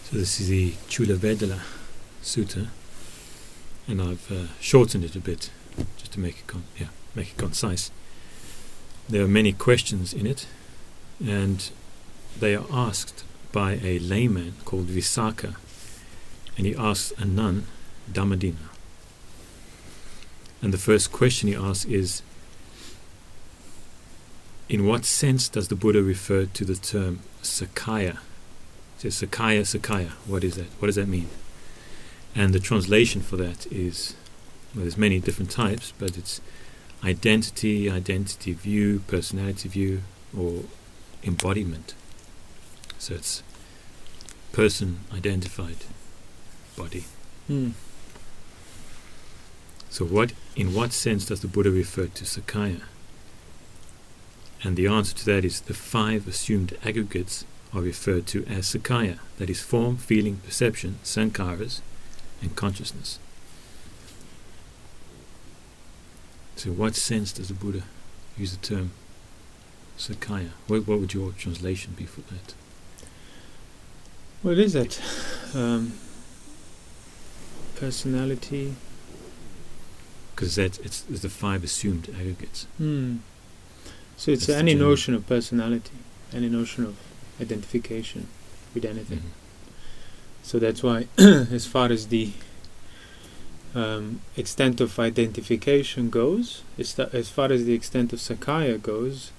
So this is the Culavedalla Sutta, and I've shortened it a bit just to make it concise. There are many questions in it, and they are asked by a layman called Visakha, and he asks a nun, Dhammadina. And the first question he asks is, in what sense does the Buddha refer to the term Sakaya? It says Sakaya, Sakaya. What is that? What does that mean? And the translation for that is, well, there's many different types, but it's identity, identity view, personality view, or embodiment. So it's person, identified, body. So in what sense does the Buddha refer to Sakaya? And the answer to that is the 5 assumed aggregates are referred to as Sakaya, that is form, feeling, perception, sankharas, and consciousness. So in what sense does the Buddha use the term Sakaya? What would your translation be for that? What is that? Personality. Because it's the 5 assumed aggregates. So it's That's any notion of personality, any notion of identification with anything. So that's why, as far as the extent of identification goes, as far as the extent of Sakaya goes,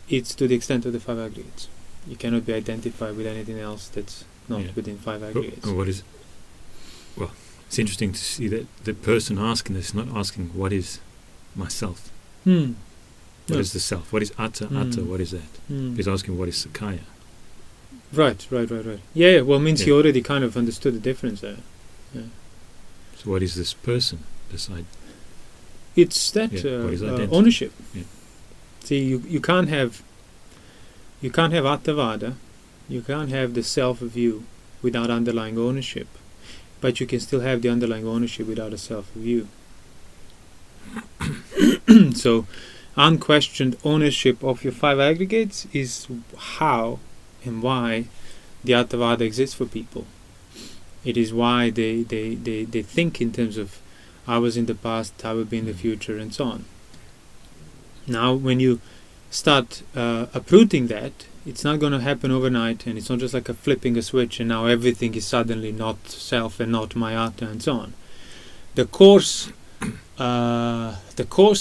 it's to the extent of the 5 aggregates. You cannot be identified with anything else that's not within 5 aggregates. What is? Well, it's interesting to see that the person asking this is not asking what is myself. What is the self? What is atta? Atta, what is that? He's asking what is Sakaya. Right. Yeah, well, means he already kind of understood the difference there. Yeah. So what is this person? It's that ownership. Yeah. See, you can't have attavada, you can't have the self-view without underlying ownership, but you can still have the underlying ownership without a self-view. So, unquestioned ownership of your 5 aggregates is how and why the attavada exists for people. It is why they think in terms of I was in the past, I will be in the future, and so on. Now, when you start uprooting that, it's not going to happen overnight, and it's not just like flipping a switch and now everything is suddenly not self and not my atta and so on. The course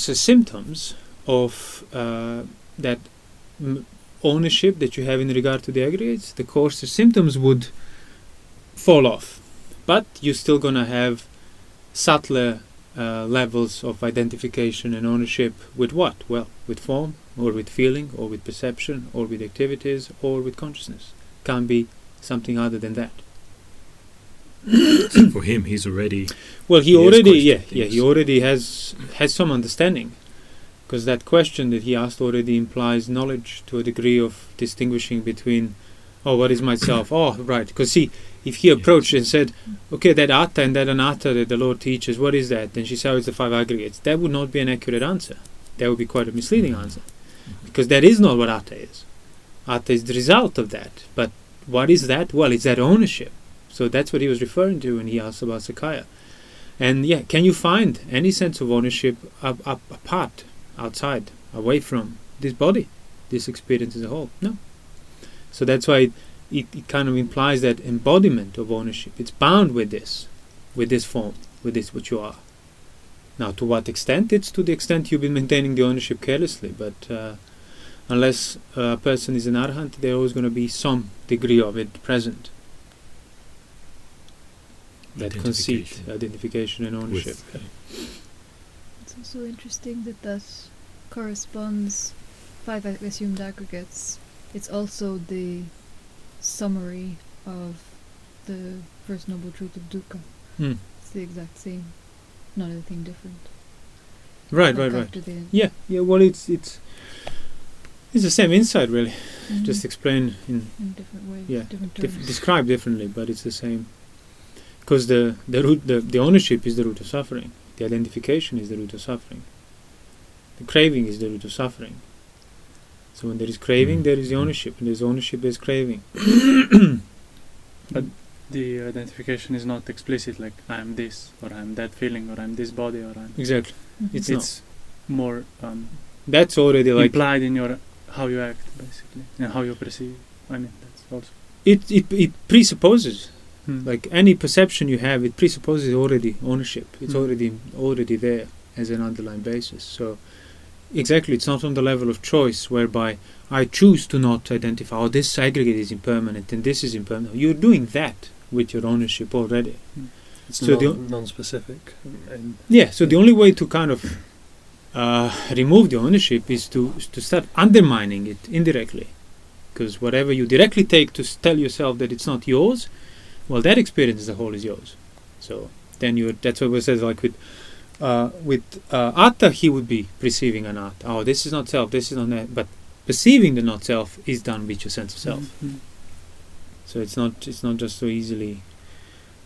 symptoms of that ownership that you have in regard to the aggregates, the course symptoms would fall off, but you're still going to have subtler levels of identification and ownership with what? Well, with form, or with feeling, or with perception, or with activities, or with consciousness. Can't be something other than that. So for him, he's already... Well, he already has some understanding, because that question that he asked already implies knowledge to a degree of distinguishing between, what is myself? Right. Because see, if he approached and said, okay, that atta and that anatta that the Lord teaches, what is that? Then she said, it's the 5 aggregates. That would not be an accurate answer. That would be quite a misleading answer. Because that is not what atta is. Atta is the result of that. But what is that? Well, it's that ownership. So that's what he was referring to when he asked about Sakaya. And can you find any sense of ownership apart, outside, away from this body, this experience as a whole? No. So that's why it kind of implies that embodiment of ownership. It's bound with this form, with this what you are. Now, to what extent? It's to the extent you've been maintaining the ownership carelessly, but unless a person is an arahant, there's always going to be some degree of it present. That conceit, identification and ownership. It's also interesting that corresponds 5 assumed aggregates. It's also the summary of the First Noble Truth of dukkha. It's the exact same, not anything different. Right. Yeah. Well, it's the same insight, really. Just explained in different ways, different terms. Described differently, but it's the same. Because the ownership is the root of suffering. The identification is the root of suffering. The craving is the root of suffering. So when there is craving, there is the ownership. And there's ownership, there's craving. But the identification is not explicit, like I am this, or I am that feeling, or I am this body, or I'm... Exactly. Mhm. It's more That's already like implied in your how you act, basically, and how you perceive. I mean, that's also... it presupposes, Hmm. like any perception you have, it presupposes already ownership. It's Mm. already there as an underlying basis. So exactly, it's not on the level of choice whereby I choose to not identify, oh, this aggregate is impermanent and this is impermanent. You're doing that with your ownership already. It's So the- non-specific. And Yeah, so the only way to kind of remove the ownership is to start undermining it indirectly. Because whatever you directly take to tell yourself that it's not yours, well, that experience as a whole is yours. So then that's what we said, like with Atta, he would be perceiving an Atta. Oh, this is not self, this is not that. But perceiving the not self is done with your sense of self. Mhm. So it's not just so easily,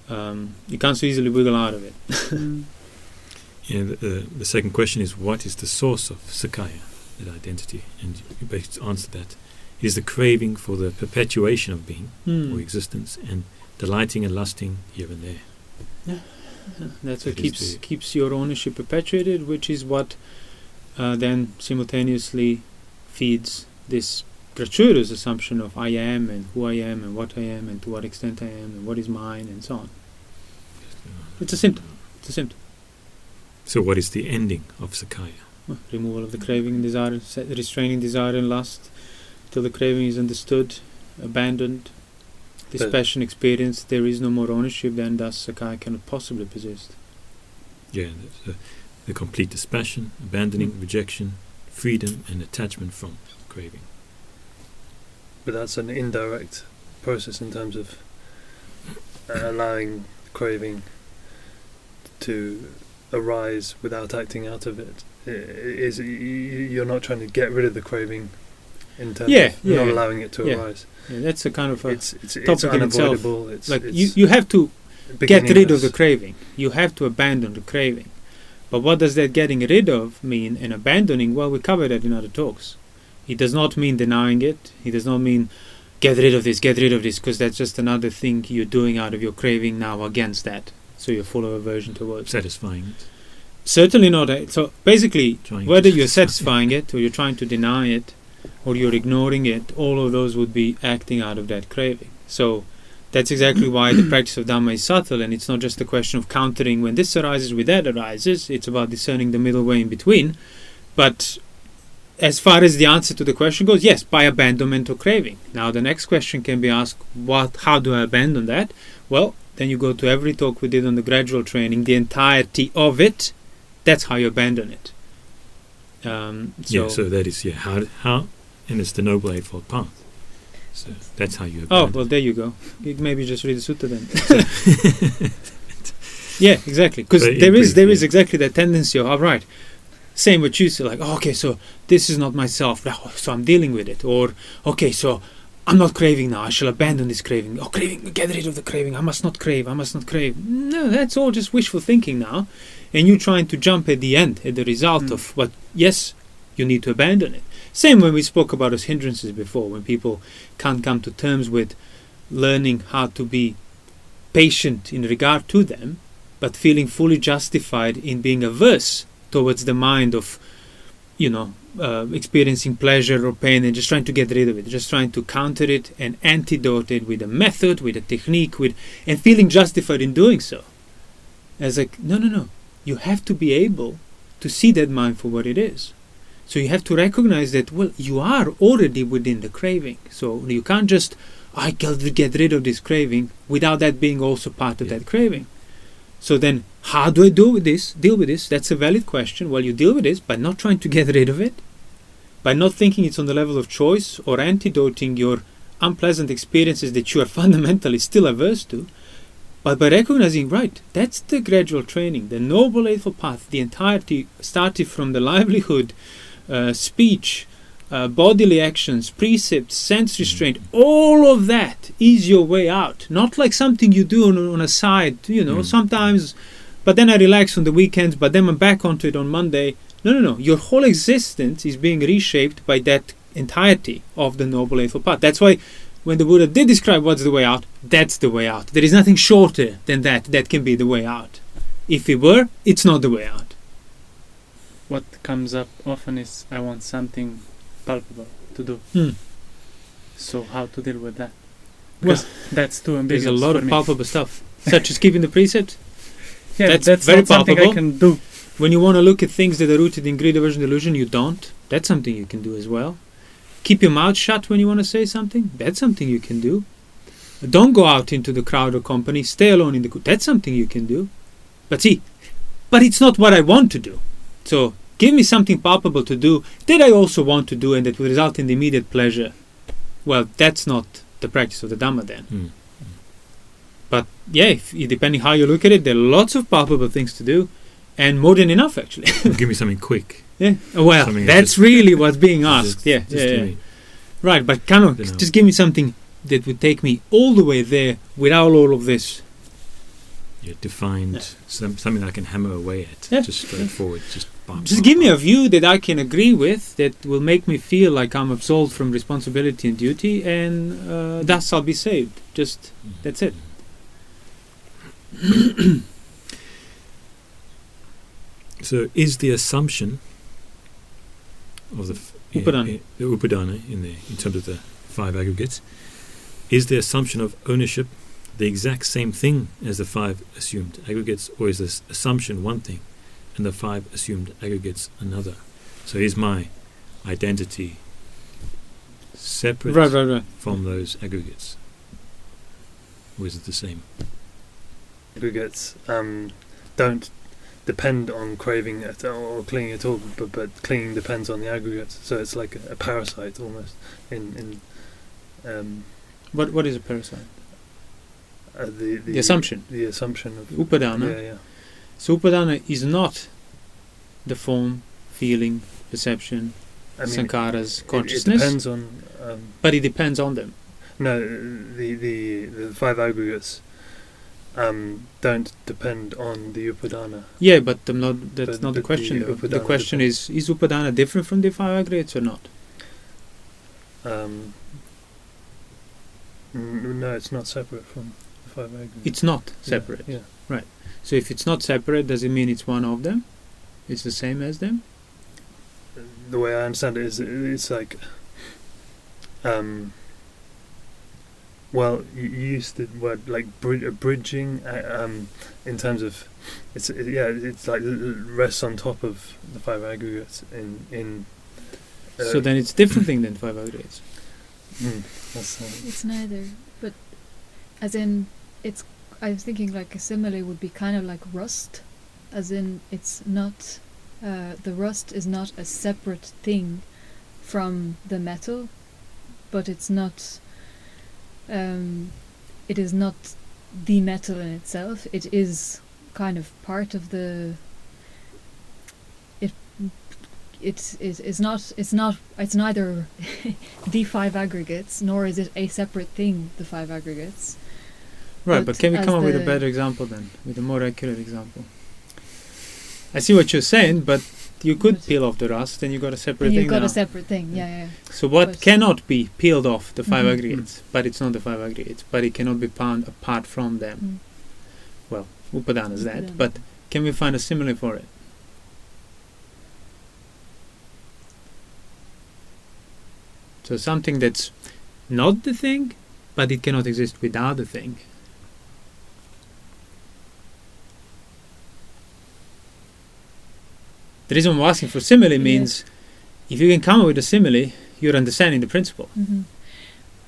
you can't so easily wiggle out of it. Mm. Yeah, the second question is, what is the source of Sakaya, that identity? And you basically answered that. It is the craving for the perpetuation of being or existence, and delighting and lusting here and there. That's what That is keeps your ownership perpetuated, which is what then simultaneously feeds this gratuitous assumption of I am and who I am and what I am and to what extent I am and what is mine and so on. It's a symptom. It's a symptom. So what is the ending of Sakaya? Removal of the craving and desire, restraining desire and lust till the craving is understood, abandoned, dispassion experienced. There is no more ownership, then thus Sakaya cannot possibly persist. Yeah, the complete dispassion, abandoning, rejection, freedom, and attachment from craving. but that's an indirect process in terms of allowing craving to arise without acting out of it. You're not trying to get rid of the craving in terms of not allowing it to arise. Yeah, that's a kind of a It's topic in itself. unavoidable. It's like you have to get rid of beginningless. the craving. You have to abandon the craving. But what does that getting rid of mean and abandoning? Well, we covered that in other talks. It does not mean denying it. It does not mean get rid of this, because that's just another thing you're doing out of your craving now against that. So you're full of aversion towards it. Satisfying it. Certainly not. So basically, Trying whether to you're satisfy satisfying it or you're trying to deny it or you're ignoring it, all of those would be acting out of that craving. So that's exactly why the practice of Dhamma is subtle, and it's not just a question of countering when this arises with that arises. It's about discerning the middle way in between. But as far as the answer to the question goes, yes, by abandonment of craving. Now the next question can be asked, how do I abandon that? Well, then you go to every talk we did on the gradual training, the entirety of it. That's how you abandon it. So that is how, and it's the Noble Eightfold Path. So that's how you. Oh, abandon. well, there you go. Maybe just read the sutta then. Yeah, exactly. Because there is exactly that tendency of, all right, same what you say, like, okay, so this is not myself, so I'm dealing with it. Or, okay, so I'm not craving now, I shall abandon this craving. Oh, craving, get rid of the craving, I must not crave. No, that's all just wishful thinking now. And you're trying to jump at the end, at the result of what, yes, you need to abandon it. Same when we spoke about as hindrances before, when people can't come to terms with learning how to be patient in regard to them, but feeling fully justified in being averse towards the mind of, experiencing pleasure or pain and just trying to get rid of it, just trying to counter it and antidote it with a method, with a technique, and feeling justified in doing so. As like, no. You have to be able to see that mind for what it is. So you have to recognize that, well, you are already within the craving. So you can't just, I can get rid of this craving without that being also part of that craving. So then, how do I deal with this? That's a valid question. Well, you deal with this by not trying to get rid of it, by not thinking it's on the level of choice or antidoting your unpleasant experiences that you are fundamentally still averse to, but by recognizing, right, that's the gradual training, the Noble Eightfold Path, the entirety started from the livelihood, speech, bodily actions, precepts, sense restraint, all of that is your way out. Not like something you do on a side, sometimes, but then I relax on the weekends, but then I'm back onto it on Monday. No. Your whole existence is being reshaped by that entirety of the Noble Eightfold Path. That's why when the Buddha did describe what's the way out, that's the way out. There is nothing shorter than that can be the way out. If it were, it's not the way out. What comes up often is I want something palpable to do. So how to deal with that? Because that's too ambiguous. There's a lot for of me. palpable stuff, such as keeping the precept. Yeah, that's very very something palpable. I can do. When you want to look at things that are rooted in greed, aversion, delusion, you don't. That's something you can do as well. Keep your mouth shut when you want to say something. That's something you can do. Don't go out into the crowd or company. Stay alone in the group. That's something you can do. But it's not what I want to do. So give me something palpable to do that I also want to do and that will result in the immediate pleasure. Well, that's not the practice of the Dhamma then. But yeah, depending how you look at it, there are lots of palpable things to do, and more than enough actually. Give me something quick. Yeah. Well, Something that's just- really what's being asked. Just Yeah. give me- Right, but kind of Dunno. just give me something that would take me all the way there without all of this. defined something that I can hammer away at. Yeah. Just straightforward. Just give me a view that I can agree with, that will make me feel like I'm absolved from responsibility and duty, and thus I'll be saved. Just that's it. So, is the assumption of the Upadana. the upadana in terms of the five aggregates, is the assumption of ownership the exact same thing as the five assumed aggregates, or is this assumption one thing and the five assumed aggregates another? So, is my identity separate Right. from those aggregates, or is it the same? Aggregates don't depend on craving at all or clinging at all, but clinging depends on the aggregates. So it's like a parasite almost. What is a parasite? The assumption. The assumption of Upadana. Yeah. So upadana is not the form, feeling, perception, I mean, sankharas, it consciousness, depends on. but it depends on them. No, the five aggregates don't depend on the upadana. Yeah, but that's not the the question. The upadana question is upadana different from the five aggregates or not? No, it's not separate from the five aggregates. It's not separate. Yeah. So if it's not separate, does it mean it's one of them? It's the same as them? The way I understand it is, it's like, well, you used the word like bridging, in terms of, it's like rests on top of the five aggregates in. So then it's different thing than five aggregates. That's, It's neither, but as in, I was thinking like a simile would be kind of like rust, as in it's not, the rust is not a separate thing from the metal, but it's not, it is not the metal in itself. It is kind of part of the. It's neither the five aggregates, nor is it a separate thing, the five aggregates. Right, but can we as come up with a the- better example then? With a more accurate example? I see what you're saying, but you could But- peel off the rust and you got a separate And thing you've got now. a separate thing, yeah. So what but- cannot be peeled off the five Mhm. aggregates, but it's not the five aggregates, but it cannot be found apart from them. Well, upadana is that, Upadana. but can we find a simile for it? So something that's not the thing, but it cannot exist without the thing. The reason I'm asking for simile means if you can come up with a simile, you're understanding the principle. Mm-hmm.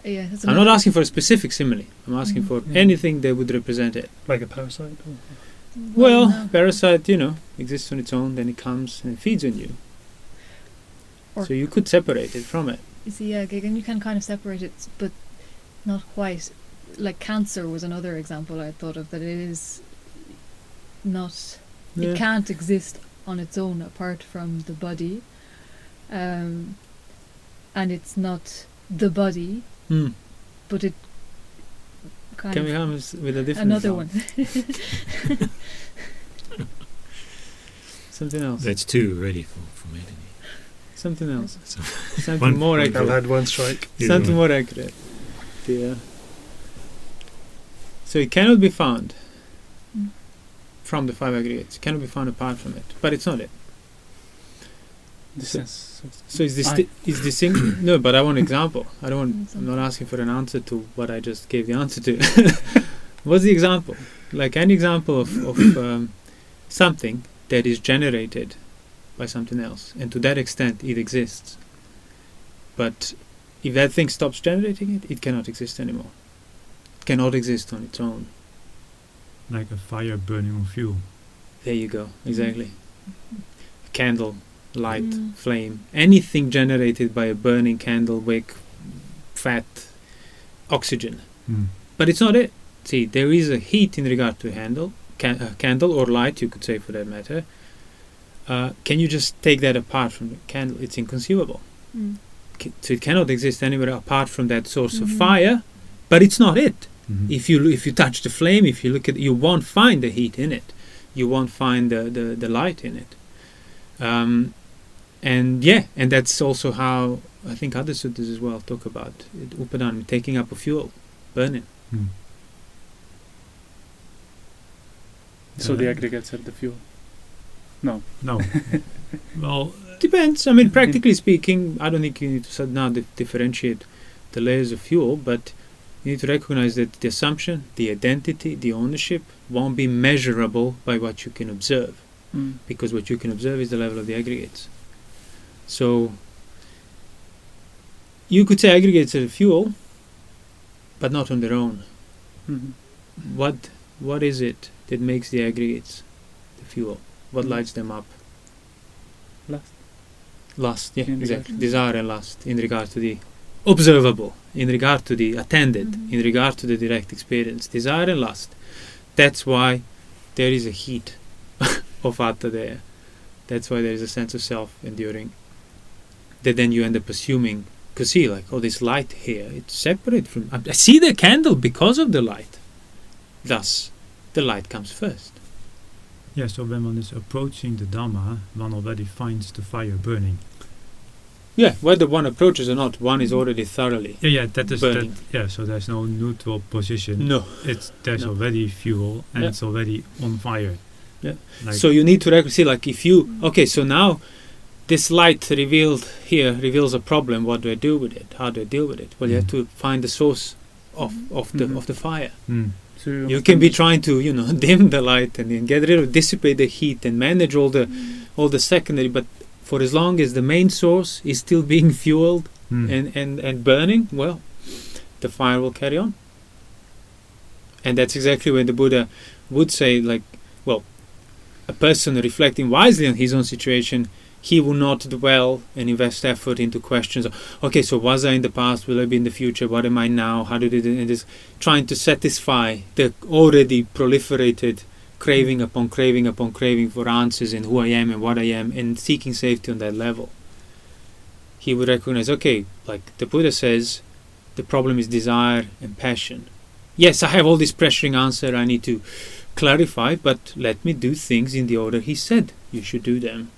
Yeah, that's I'm not asking for a specific simile. I'm asking Mhm. for Mhm. anything that would represent it. like a parasite. Well, no. parasite, exists on its own, then it comes and feeds on you. Or- So you could separate it from it. You see, yeah, and you can kind of separate it, but not quite. Like cancer was another example I thought of, that it is not. Yeah. It can't exist on its own apart from the body, and it's not the body, Hmm. but it kind Can we of come with a different another example? one. Something else. That's two already for me. Something else. So Something One- more one- I've accurate. had one strike. Yeah. Something more accurate. So it cannot be found Mm. from the five aggregates. It cannot be found apart from it. But it's not it. The So- sense of So is this I. is this thing? No, but I want an example. I don't want. An I'm example. not asking for an answer to what I just gave the answer to. What's the example? Like any example of something that is generated by something else, and to that extent it exists. But if that thing stops generating it, it cannot exist anymore. It cannot exist on its own. Like a fire burning on fuel. There you go. Exactly. Candle, light, Mm. flame, anything generated by a burning candle, wick, fat, oxygen. Mm. But it's not it. See, there is a heat in regard to a candle or light, you could say for that matter. Can you just take that apart from the candle? It's inconceivable. Mm. So it cannot exist anywhere apart from that source of Mhm. fire. But it's not it. Mhm. If you touch the flame, if you look at, you won't find the heat in it. You won't find the light in it. And that's also how I think other suttas as well talk about it, upadana, taking up a fuel, burning. Mm. So the aggregates are the fuel. No. No. Well, Depends. I mean, practically speaking, I don't think you need to now differentiate the layers of fuel, but you need to recognize that the assumption, the identity, the ownership won't be measurable by what you can observe, because what you can observe is the level of the aggregates. So you could say aggregates are fuel, but not on their own. Mhm. What is it that makes the aggregates the fuel? What Mm. lights them up? Lust. Yeah, In exactly. regard- Desire and lust in regard to the observable, in regard to the attended, Mhm. in regard to the direct experience. Desire and lust. That's why there is a heat of atta there. That's why there is a sense of self enduring. That then you end up assuming, because see, like, oh, this light here, it's separate from. I see the candle because of the light. Thus, the light comes first. yeah, so when one is approaching the Dhamma, one already finds the fire burning. Yeah, whether one approaches or not, one is already thoroughly Yeah, that is that. burning. Yeah, so there's no neutral position. No. There's No. already fuel and Yeah. it's already on fire. Yeah. Like, So you need to see, like, if you okay, so now this light revealed here reveals a problem. What do I do with it? How do I deal with it? Well, you have to find the source of Mhm. the fire. So You can be trying to dim the light and then get rid of, dissipate the heat and manage all the secondary. But for as long as the main source is still being fueled and burning, well, the fire will carry on. And that's exactly when the Buddha would say, like, well, a person reflecting wisely on his own situation, he will not dwell and invest effort into questions of, okay, so was I in the past, will I be in the future, what am I now, how did it, and this, trying to satisfy the already proliferated craving upon craving upon craving for answers in who I am and what I am, and seeking safety on that level. He would recognize, okay, like the Buddha says, the problem is desire and passion. Yes, I have all this pressuring answer I need to clarify, but let me do things in the order he said you should do them.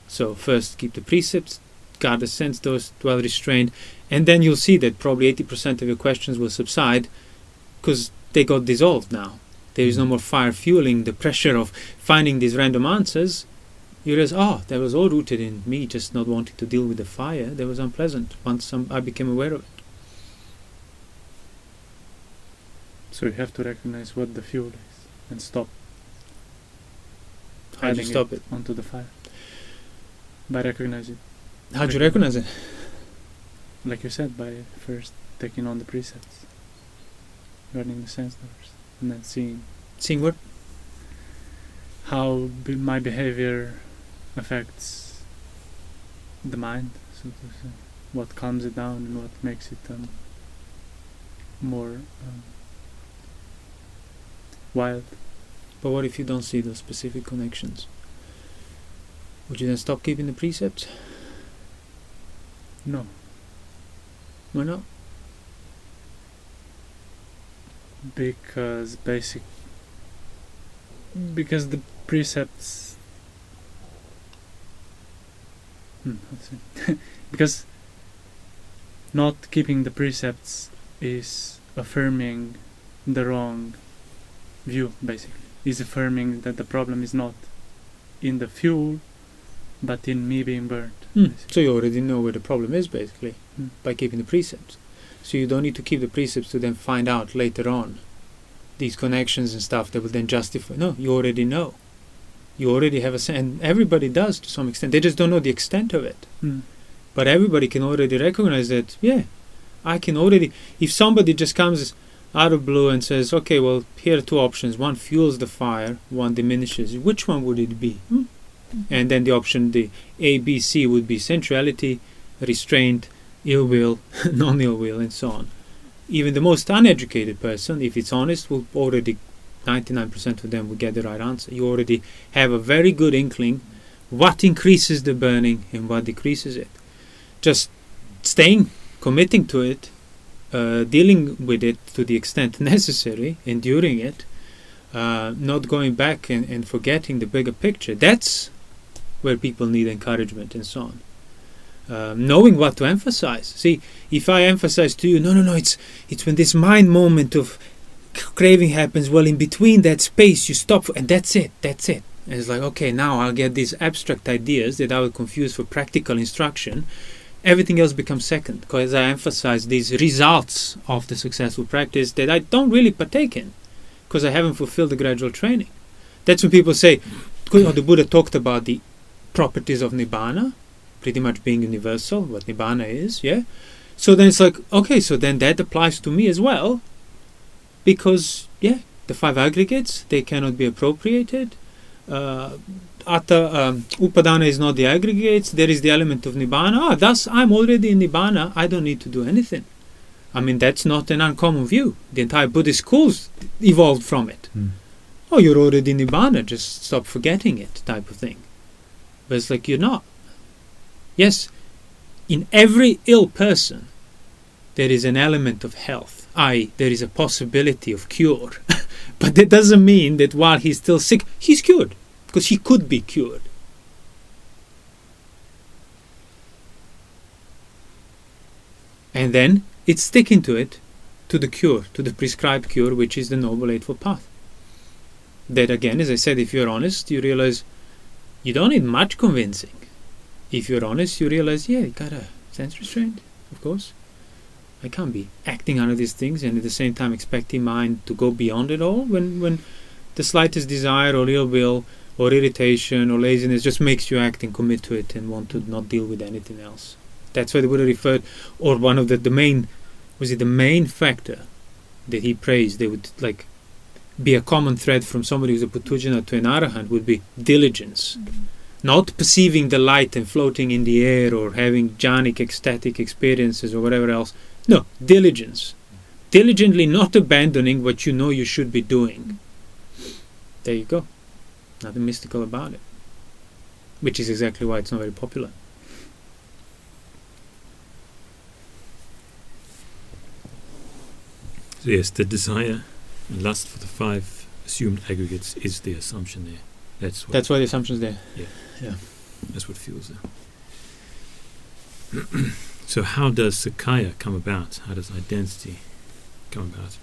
So first keep the precepts, guard the sense doors, dwell restrained, and then you'll see that probably 80% of your questions will subside because they got dissolved now. There is no more fire fueling the pressure of finding these random answers. You realize, that was all rooted in me just not wanting to deal with the fire. That was unpleasant once I became aware of it. So you have to recognize what the fuel is and stop How do you adding stop it? onto the fire. By recognizing, How do you recognize it? like you said, by first taking on the precepts, learning the sense doors, and then seeing Seeing what? how my behavior affects the mind, so to say. What calms it down and what makes it more wild. But what if you don't see those specific connections? Would you then stop keeping the precepts? No, Why not? because the precepts because not keeping the precepts is affirming the wrong view, basically. Is affirming that the problem is not in the fuel, but in me being burnt. So you already know where the problem is, basically, by keeping the precepts. So you don't need to keep the precepts to then find out later on these connections and stuff that will then justify. No, you already know. You already have a sense, and everybody does to some extent. They just don't know the extent of it. But everybody can already recognize that, yeah, I can already... If somebody just comes out of blue and says, okay, well, here are two options. One fuels the fire, one diminishes. Which one would it be? And then the option, the A, B, C would be sensuality, restraint, ill will, non-ill will, and so on. Even the most uneducated person, if it's honest, will already, 99% of them will get the right answer. You already have a very good inkling what increases the burning and what decreases it. Just staying, committing to it, dealing with it to the extent necessary, enduring it, not going back and forgetting the bigger picture. That's where people need encouragement and so on. Knowing what to emphasize. See, if I emphasize to you, no, it's when this mind moment of craving happens, well, in between that space you stop, and that's it. And it's like, okay, now I'll get these abstract ideas that I will confuse for practical instruction. Everything else becomes second, because I emphasize these results of the successful practice that I don't really partake in, because I haven't fulfilled the gradual training. That's when people say, the Buddha talked about the properties of Nibbana, pretty much being universal, what Nibbana is, yeah? So then it's like, okay, so then that applies to me as well, because, yeah, the five aggregates, they cannot be appropriated. Upadana is not the aggregates, there is the element of Nibbana. Thus I'm already in Nibbana, I don't need to do anything. I mean, that's not an uncommon view. The entire Buddhist schools evolved from it. Oh, you're already in Nibbana, just stop forgetting it, type of thing. But it's like, you're not. Yes, in every ill person, there is an element of health, i.e., there is a possibility of cure. But that doesn't mean that while he's still sick, he's cured, because he could be cured. And then it's sticking to it, to the cure, to the prescribed cure, which is the Noble Eightfold Path. That again, as I said, if you're honest, you realize you don't need much convincing. If you're honest, you realize, yeah, you got a sense restraint, of course. I can't be acting under these things and at the same time expecting mind to go beyond it all when the slightest desire or ill will or irritation or laziness just makes you act and commit to it and want to not deal with anything else. That's why the Buddha referred, or one of the main, was it the main factor that he praised, they would like be a common thread from somebody who's a Putujana to an Arahant would be diligence. Not perceiving the light and floating in the air or having jhanic ecstatic experiences or whatever else. No, diligence. Diligently not abandoning what you know you should be doing. There you go. Nothing mystical about it. Which is exactly why it's not very popular. So yes, the desire and lust for the five assumed aggregates is the assumption there. That's why the assumption's there. Yeah. That's what fuels there. So how does Sakaya come about? How does identity come about?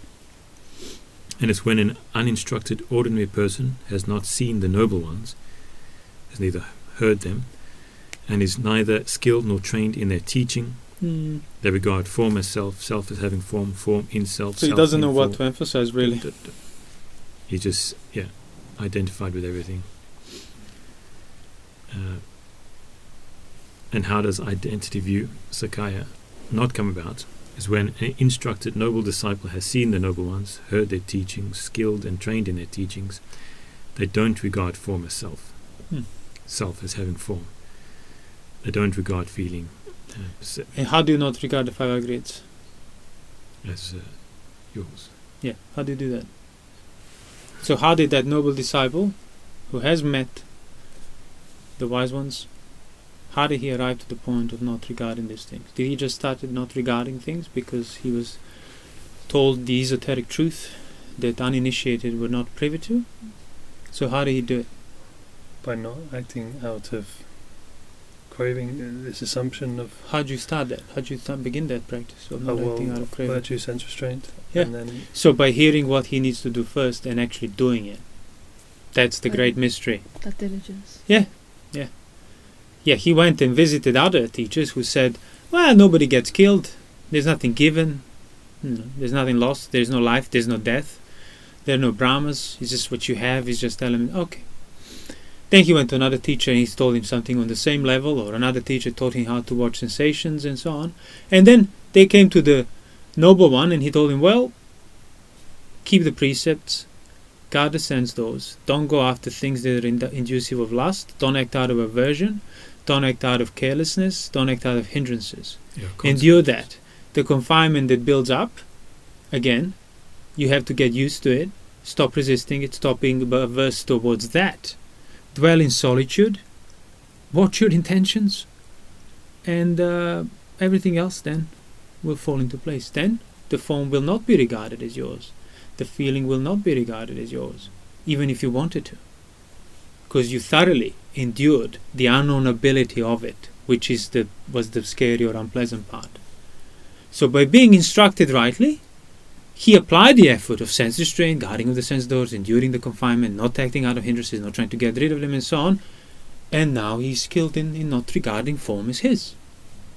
And it's when an uninstructed ordinary person has not seen the noble ones, has neither heard them, and is neither skilled nor trained in their teaching. They regard form as self, self as having form, form in self. So he doesn't know what to emphasize, really. He just, identified with everything. And how does identity view, Sakaya, not come about? Is when an instructed noble disciple has seen the noble ones, heard their teachings, skilled and trained in their teachings. They don't regard form as self, self as having form. They don't regard feeling. And how do you not regard the five aggregates? As yours. Yeah, how do you do that? So how did that noble disciple, who has met the wise ones, how did he arrive to the point of not regarding these things? Did he just start not regarding things because he was told the esoteric truth that uninitiated were not privy to? So how did he do it? By not acting out of craving, this assumption of... How do you start that? How do you begin that practice of not acting out of craving? Virtue, sense restraint. Yeah. And then So by hearing what he needs to do first and actually doing it, that's the great mystery. That diligence. Yeah, he went and visited other teachers who said, well, nobody gets killed, there's nothing given, there's nothing lost, there's no life, there's no death, there are no Brahmas, it's just what you have, it's just element. Okay. Then he went to another teacher and he told him something on the same level, or another teacher taught him how to watch sensations and so on. And then they came to the noble one and he told him, well, keep the precepts, guard the sense doors, don't go after things that are inducive of lust, don't act out of aversion, don't act out of carelessness, don't act out of hindrances. Endure that. The confinement that builds up, again, you have to get used to it, stop resisting it, stop being averse towards that. Dwell in solitude, watch your intentions, and everything else then will fall into place. Then the form will not be regarded as yours. The feeling will not be regarded as yours, even if you wanted to. Because you thoroughly endured the unknownability of it, which was the scary or unpleasant part. So by being instructed rightly, he applied the effort of sense restraint, guarding of the sense doors, enduring the confinement, not acting out of hindrances, not trying to get rid of them, and so on. And now he's skilled in not regarding form as his.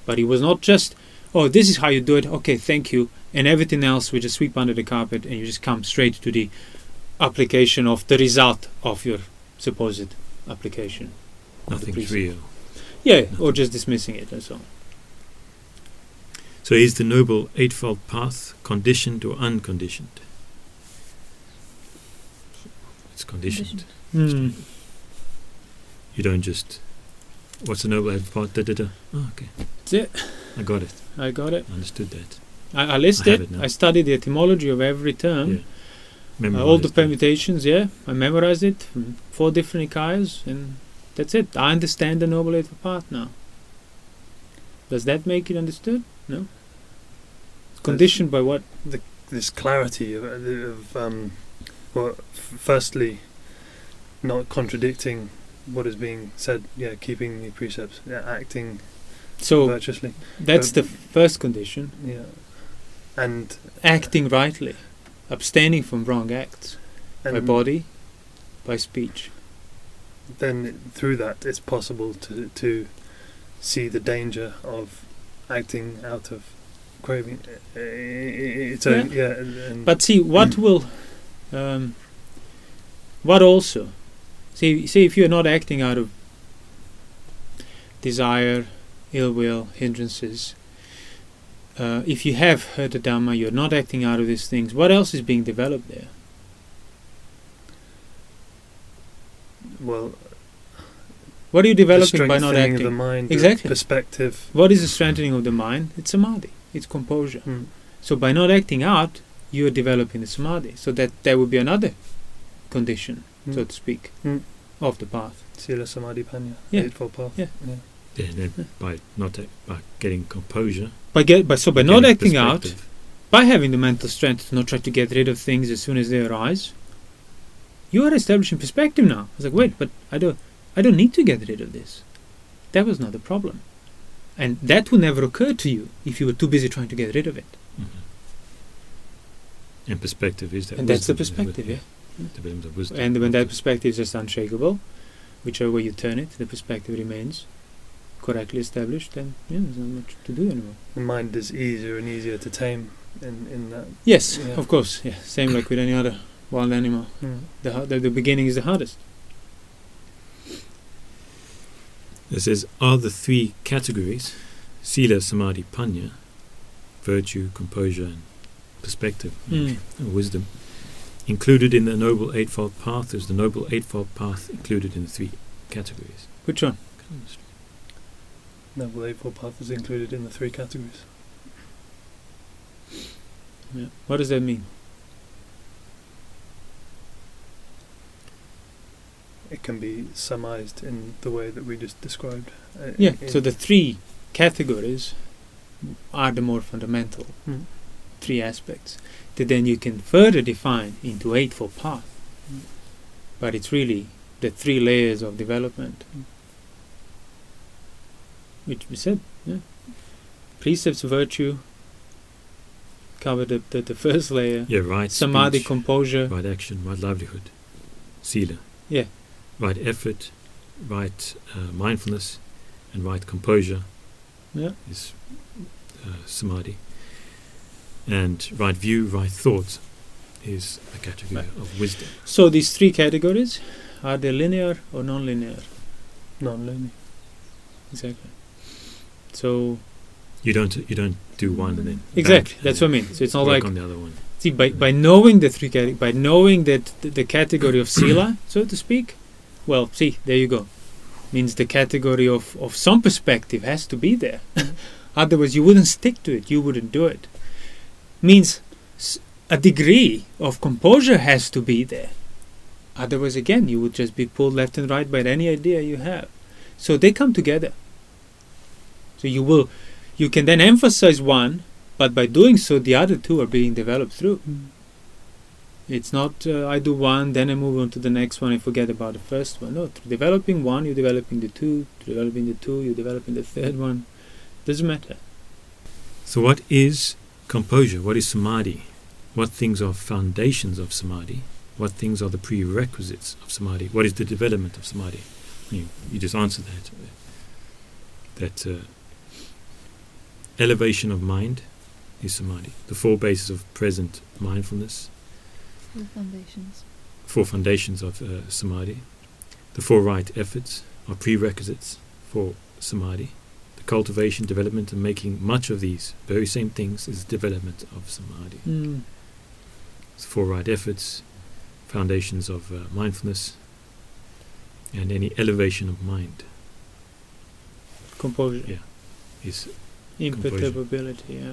But he was not just, oh, this is how you do it, okay, thank you, and everything else we just sweep under the carpet and you just come straight to the application of the result of your supposed application. Nothing's real. Yeah, Nothing. or just dismissing it and so on. So is the Noble Eightfold Path conditioned or unconditioned? It's conditioned. Mm. You don't just... What's the Noble Eightfold Path? Oh, okay. That's it. I got it. I got it. I understood that. I listed it. I studied the etymology of every term. Yeah. All the permutations, I memorized it from 4 different Nikayas, and that's it. I understand the Noble Eightfold Path now. Does that make it understood? No. Conditioned by what? This clarity of firstly, not contradicting what is being said, keeping the precepts, acting virtuously. That's the first condition. Yeah. And acting rightly, abstaining from wrong acts, by body, by speech. Then through that it's possible to see the danger of acting out of craving. But see, what will... what also... See, if you're not acting out of desire, ill will, hindrances, if you have heard the Dhamma, you're not acting out of these things, what else is being developed there? Well... What are you developing by not acting? The the mind, exactly. Perspective. What is the strengthening of the mind? It's samadhi. It's composure. So by not acting out, you are developing the samadhi. So that would be another condition, so to speak, of the path. Sila Samadhi Panya. Yeah. Eightfold Path. Yeah. By getting composure. By not acting out, by having the mental strength to not try to get rid of things as soon as they arise, you are establishing perspective now. It's like, wait, but I don't need to get rid of this. That was not the problem. And that would never occur to you if you were too busy trying to get rid of it. Mm-hmm. And perspective is that. And that's the perspective, Development of wisdom. And when that perspective is just unshakable, whichever way you turn it, the perspective remains correctly established, then there's not much to do anymore. The mind is easier and easier to tame in that. Yes, of course. Yeah, same like with any other wild animal. The beginning is the hardest. It says, are the 3 categories, Sila, Samadhi, Panya, virtue, composure, and perspective, or wisdom, included in the Noble Eightfold Path? Is the Noble Eightfold Path included in the 3 categories? Which one? Noble Eightfold Path is included in the 3 categories. Yeah. What does that mean? It can be summarized in the way that we just described. So the 3 categories are the more fundamental 3 aspects that then you can further define into Eightfold Path. But it's really the 3 layers of development. which we said, yeah. Precepts, virtue, cover the first layer. Yeah, right Samadhi, speech, composure. right action, right livelihood, sila. Yeah. Right effort, right mindfulness, and right composure. Yeah. Is samadhi. And right view, right thought is a category of wisdom. So these three categories, are they linear or non-linear? Non-linear. Exactly. So You don't do one and then exactly, back that's and what I mean. So it's not work like, on the other one. see, by knowing the three categories, by knowing that the category of sila, so to speak, well, see, there you go. Means the category of some perspective has to be there. Otherwise, you wouldn't stick to it. You wouldn't do it. Means a degree of composure has to be there. Otherwise, again, you would just be pulled left and right by any idea you have. So they come together. So you can then emphasize one, but by doing so, the other two are being developed through. It's not I do one, then I move on to the next one, I forget about the first one. No, through developing one, you're developing the two. Through developing the two, you're developing the third one. Doesn't matter. So what is composure? What is samadhi? What things are foundations of samadhi? What things are the prerequisites of samadhi? What is the development of samadhi? You just answered that. That elevation of mind is samadhi. The four bases of present mindfulness. Four foundations of samadhi. The four right efforts are prerequisites for samadhi. The cultivation, development, and making much of these very same things is development of samadhi. So four right efforts, foundations of mindfulness, and any elevation of mind. Composure. Yeah, is imperturbability. Yeah.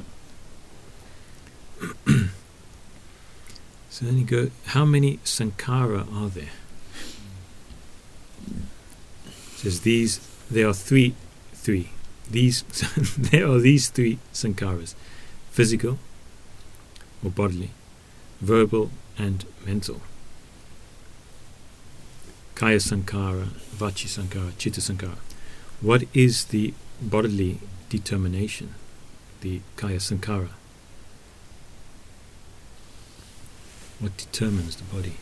So then you go, how many sankhara are there? It says there are three. There are these three sankharas: physical or bodily, verbal and mental. Kaya sankhara, vachi sankhara, chitta sankhara. What is the bodily determination? The kaya sankhara. What determines the body?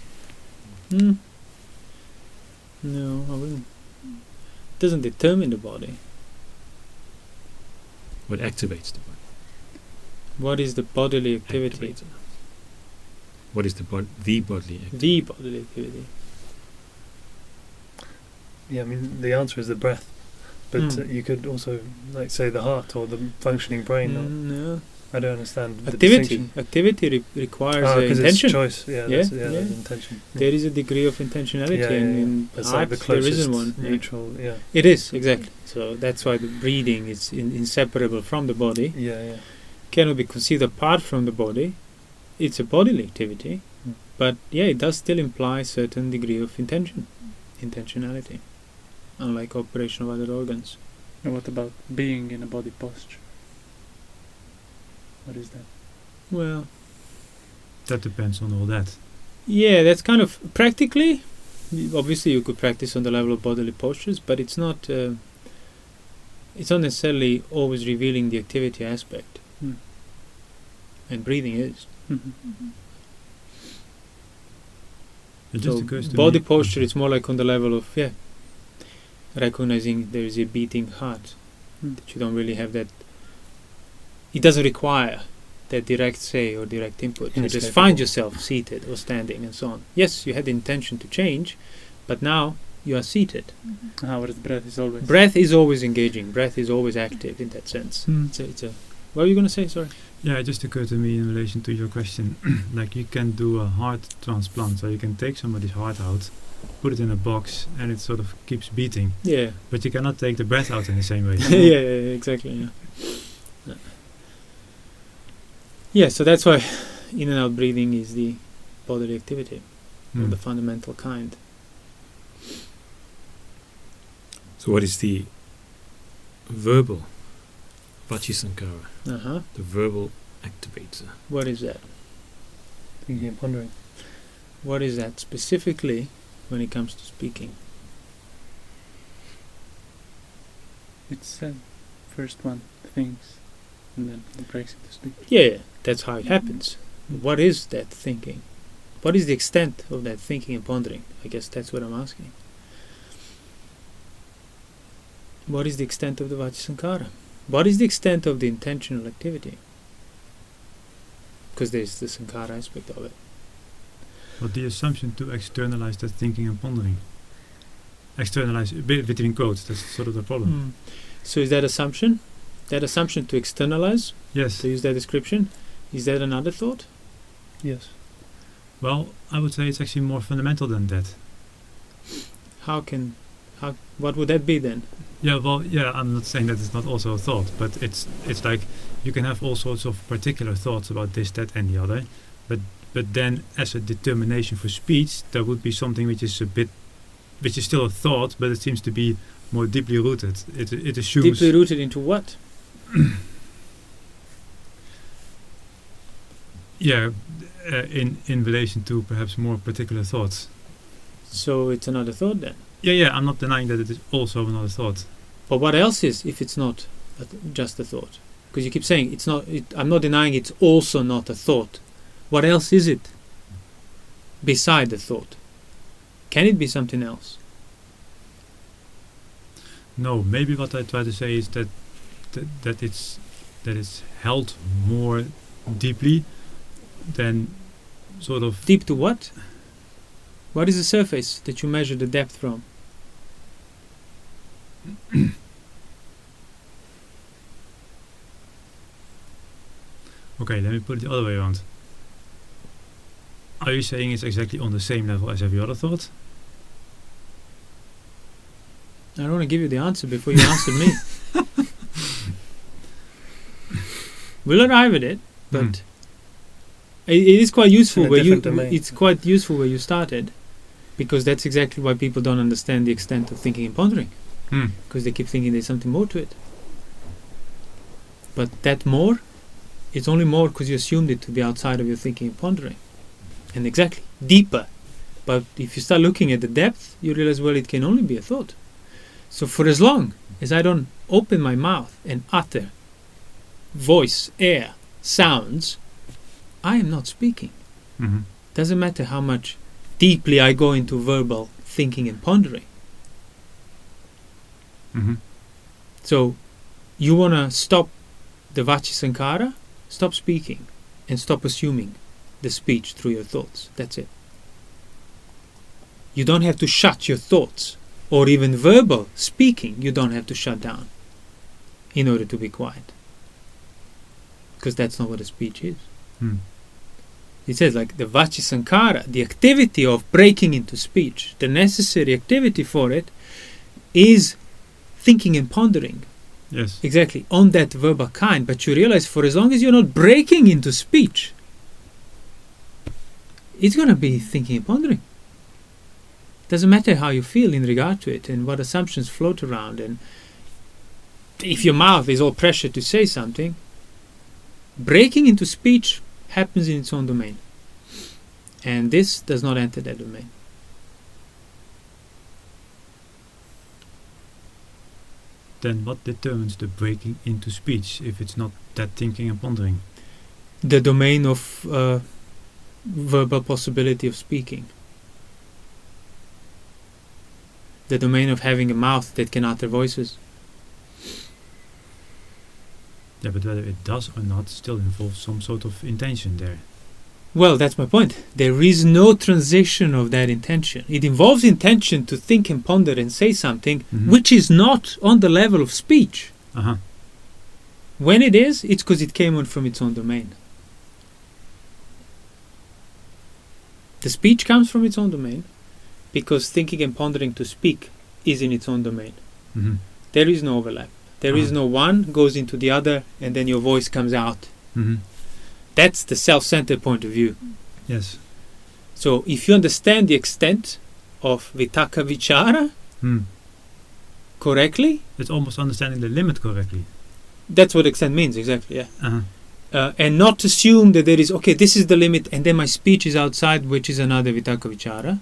No, I wouldn't. It doesn't determine the body. What activates the body? What is the bodily activity? Activator. What is the bodily activity? The bodily activity. Yeah, I mean, the answer is the breath. But you could also, like, say the heart or the functioning brain. No. I don't understand the Activity. distinction. Activity requires intention. It's choice. Yeah, Yeah, there's intention. There is a degree of intentionality in It's art. like the There closest isn't one. neutral. Yeah. It is, exactly. So that's why the breathing is inseparable from the body. Yeah. Cannot be considered apart from the body. It's a bodily activity. But yeah, it does still imply a certain degree of intentionality. Unlike operation of other organs. And what about being in a body posture? What is that? Well, That depends on all that. yeah, that's kind of practically. Obviously, you could practice on the level of bodily postures, but it's not. It's not necessarily always revealing the activity aspect. And breathing is. It just So occurs to body me. posture, it's more like on the level of recognizing there is a beating heart. That you don't really have that. It doesn't require that direct say or direct input. You just find yourself seated or standing and so on. Yes, you had the intention to change, but now you are seated. Whereas breath is always... Breath is always engaging. Breath is always active in that sense. It's a. What were you going to say? Sorry. Yeah, it just occurred to me in relation to your question. Like, you can do a heart transplant, so you can take somebody's heart out, put it in a box, and it sort of keeps beating. Yeah. But you cannot take the breath out in the same way. yeah, exactly. Yeah, so that's why in and out breathing is the bodily activity of the fundamental kind. So what is the verbal vachi sankhara? The verbal activator. What is that? Thinking and pondering. What is that specifically when it comes to speaking? It's first one thinks and then it breaks into speech. Yeah, that's how it happens. What is that thinking? What is the extent of that thinking and pondering? I guess that's what I'm asking. What is the extent of the Vachisankara? What is the extent of the intentional activity? Because there's the Sankara aspect of it. But the assumption to externalize that thinking and pondering. Externalize, between quotes, that's sort of the problem. So is that assumption? That assumption to externalize? Yes. To use that description? Is that another thought? Yes. Well, I would say it's actually more fundamental than that. What would that be then? Yeah, well, yeah, I'm not saying that it's not also a thought, but it's like you can have all sorts of particular thoughts about this, that, and the other, but then as a determination for speech, there would be something which is still a thought, but it seems to be more deeply rooted. It assumes deeply rooted into what? Yeah, in relation to perhaps more particular thoughts. So it's another thought then. Yeah, I'm not denying that it is also another thought. But what else is if it's not just a thought? Because you keep saying it's not. I'm not denying it's also not a thought. What else is it beside the thought? Can it be something else? No, maybe what I try to say is that it's held more deeply than sort of deep to what? What is the surface that you measure the depth from? Okay, let me put it the other way around. Are you saying it's exactly on the same level as every other thought? I don't want to give you the answer before you answer me. We'll arrive at it, but it is quite useful where you. It's quite useful where you started, because that's exactly why people don't understand the extent of thinking and pondering, because they keep thinking there's something more to it. But that more, it's only more because you assumed it to be outside of your thinking and pondering, and exactly deeper. But if you start looking at the depth, you realize, well, it can only be a thought. So for as long as I don't open my mouth and utter voice, air, sounds, I am not speaking. Doesn't matter how much deeply I go into verbal thinking and pondering. So you want to stop the Vachisankara? Stop speaking and stop assuming the speech through your thoughts. That's it. You don't have to shut your thoughts, or even verbal speaking, you don't have to shut down in order to be quiet. Because that's not what a speech is. It says like the Vachisankara, the activity of breaking into speech, the necessary activity for it is thinking and pondering. Yes. Exactly, on that verbal kind. But you realize for as long as you're not breaking into speech, it's going to be thinking and pondering. Doesn't matter how you feel in regard to it and what assumptions float around, and if your mouth is all pressured to say something, breaking into speech happens in its own domain, and this does not enter that domain. Then what determines the breaking into speech if it's not that thinking and pondering? The domain of verbal possibility of speaking. The domain of having a mouth that can utter voices. Yeah, but whether it does or not still involves some sort of intention there. Well, that's my point. There is no transition of that intention. It involves intention to think and ponder and say something which is not on the level of speech. When it is, it's because it came on from its own domain. The speech comes from its own domain because thinking and pondering to speak is in its own domain. There is no overlap. There is no one goes into the other and then your voice comes out. That's the self-centered point of view. Yes. So if you understand the extent of vitaka vichara correctly, it's almost understanding the limit correctly. That's what extent means, exactly, yeah. And not assume that there is, okay, this is the limit and then my speech is outside, which is another vitaka vichara.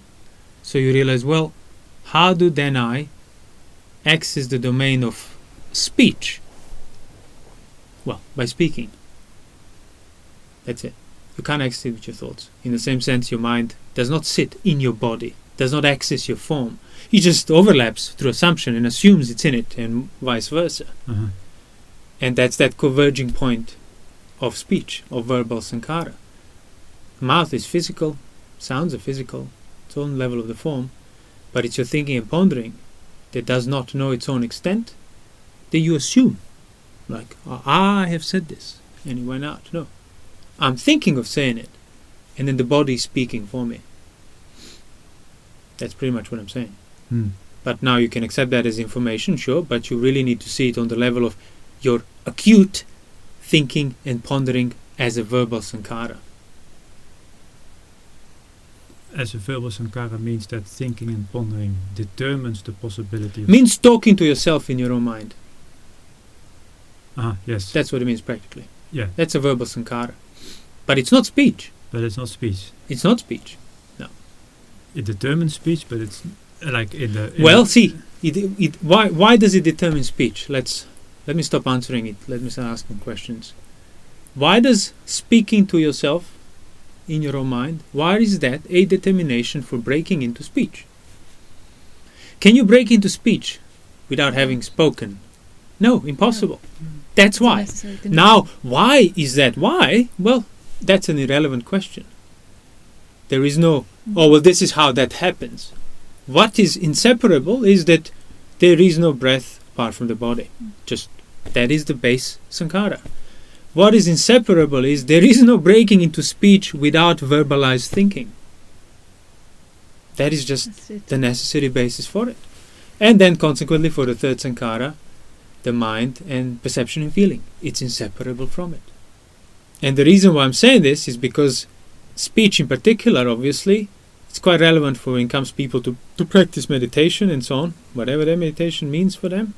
So you realize, well, how do then I access the domain of speech Well, by speaking. That's it. You can't access with your thoughts. In the same sense, your mind does not sit in your body, does not access your form. It just overlaps through assumption and assumes it's in it, and vice versa. Uh-huh. And that's that converging point of speech, of verbal sankhara. Mouth is physical, sounds are physical, its own level of the form, but it's your thinking and pondering that does not know its own extent, that you assume, like, I have said this, and it went out. No. I'm thinking of saying it, and then the body is speaking for me. That's pretty much what I'm saying. But now you can accept that as information, sure, but you really need to see it on the level of your acute thinking and pondering as a verbal sankhara. As a verbal sankhara means that thinking and pondering determines the possibility of... Means talking to yourself in your own mind. Yes. That's what it means practically. Yeah. That's a verbal sankhara. But it's not speech. But it's not speech. It's not speech. No. It determines speech, but it's like in the... Well, see, why does it determine speech? Let me stop answering it. Let me start asking questions. Why does speaking to yourself in your own mind, why is that a determination for breaking into speech? Can you break into speech without having spoken? No, impossible. That's why. Now, why is that? Why? Well, that's an irrelevant question. There is no, this is how that happens. What is inseparable is that there is no breath apart from the body. Just that is the base sankhara. What is inseparable is there is no breaking into speech without verbalized thinking. That is just the necessary basis for it. And then consequently for the third sankhara, the mind and perception and feeling. It's inseparable from it. And the reason why I'm saying this is because speech in particular, obviously, it's quite relevant for when it comes people to practice meditation and so on, whatever their meditation means for them.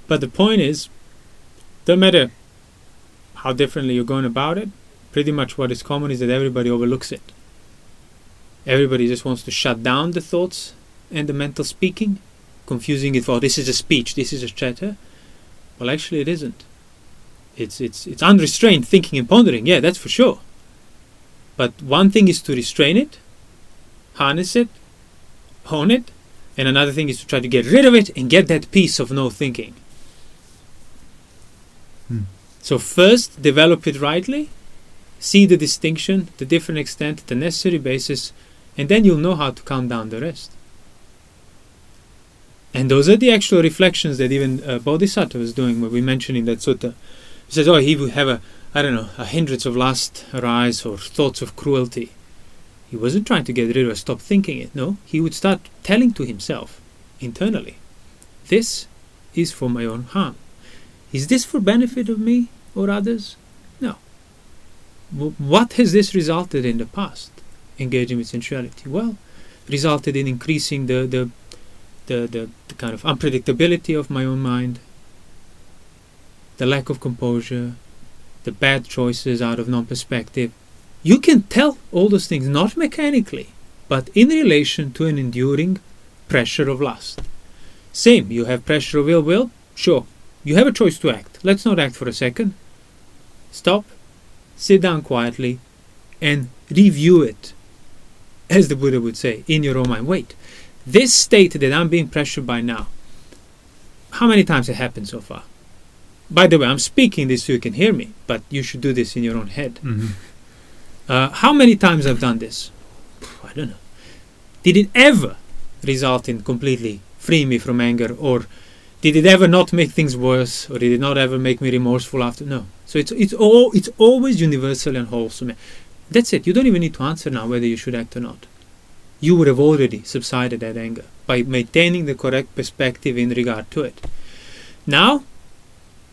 But the point is, no matter how differently you're going about it, pretty much what is common is that everybody overlooks it. Everybody just wants to shut down the thoughts and the mental speaking, confusing it for, this is a speech, this is a chatter. Well, actually it isn't. It's unrestrained thinking and pondering, yeah, that's for sure. But one thing is to restrain it, harness it, hone it, and another thing is to try to get rid of it and get that piece of no thinking. So first, develop it rightly, see the distinction, the different extent, the necessary basis, and then you'll know how to calm down the rest. And those are the actual reflections that even Bodhisattva was doing, what we mentioned in that sutta. He says, he would have a hindrance of lust arise or thoughts of cruelty. He wasn't trying to get rid of it, stop thinking it. No, he would start telling to himself internally, this is for my own harm. Is this for benefit of me or others? No. What has this resulted in the past? Engaging with sensuality. Well, resulted in increasing the kind of unpredictability of my own mind, the lack of composure, the bad choices out of non-perspective. You can tell all those things, not mechanically, but in relation to an enduring pressure of lust. Same, you have pressure of ill will, sure. You have a choice to act. Let's not act for a second. Stop, sit down quietly, and review it. As the Buddha would say, in your own mind. Wait, this state that I'm being pressured by now, how many times it happened so far? By the way, I'm speaking this so you can hear me, but you should do this in your own head. How many times I've done this? I don't know. Did it ever result in completely freeing me from anger, or did it ever not make things worse, or did it not ever make me remorseful after? No. So it's always universal and wholesome. That's it. You don't even need to answer now whether you should act or not. You would have already subsided that anger by maintaining the correct perspective in regard to it. Now,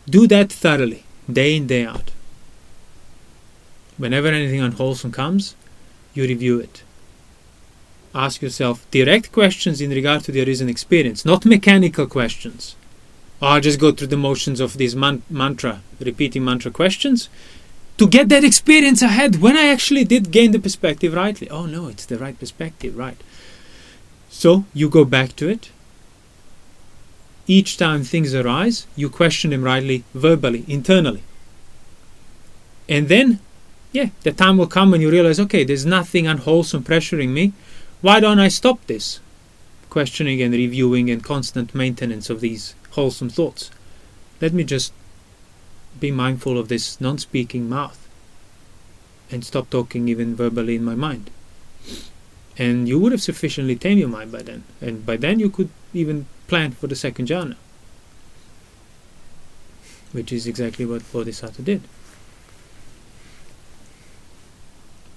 do that thoroughly, day in, day out. Whenever anything unwholesome comes, you review it. Ask yourself direct questions in regard to the arisen experience, not mechanical questions. I'll just go through the motions of these repeating mantra questions to get that experience ahead when I actually did gain the perspective rightly. Oh no, it's the right perspective, right. So you go back to it. Each time things arise, you question them rightly, verbally, internally. And then, the time will come when you realize, okay, there's nothing unwholesome pressuring me. Why don't I stop this questioning and reviewing and constant maintenance of these wholesome thoughts? Let me just be mindful of this non-speaking mouth and stop talking even verbally in my mind. And you would have sufficiently tamed your mind by then. And by then you could even plan for the second jhana, which is exactly what Bodhisattva did.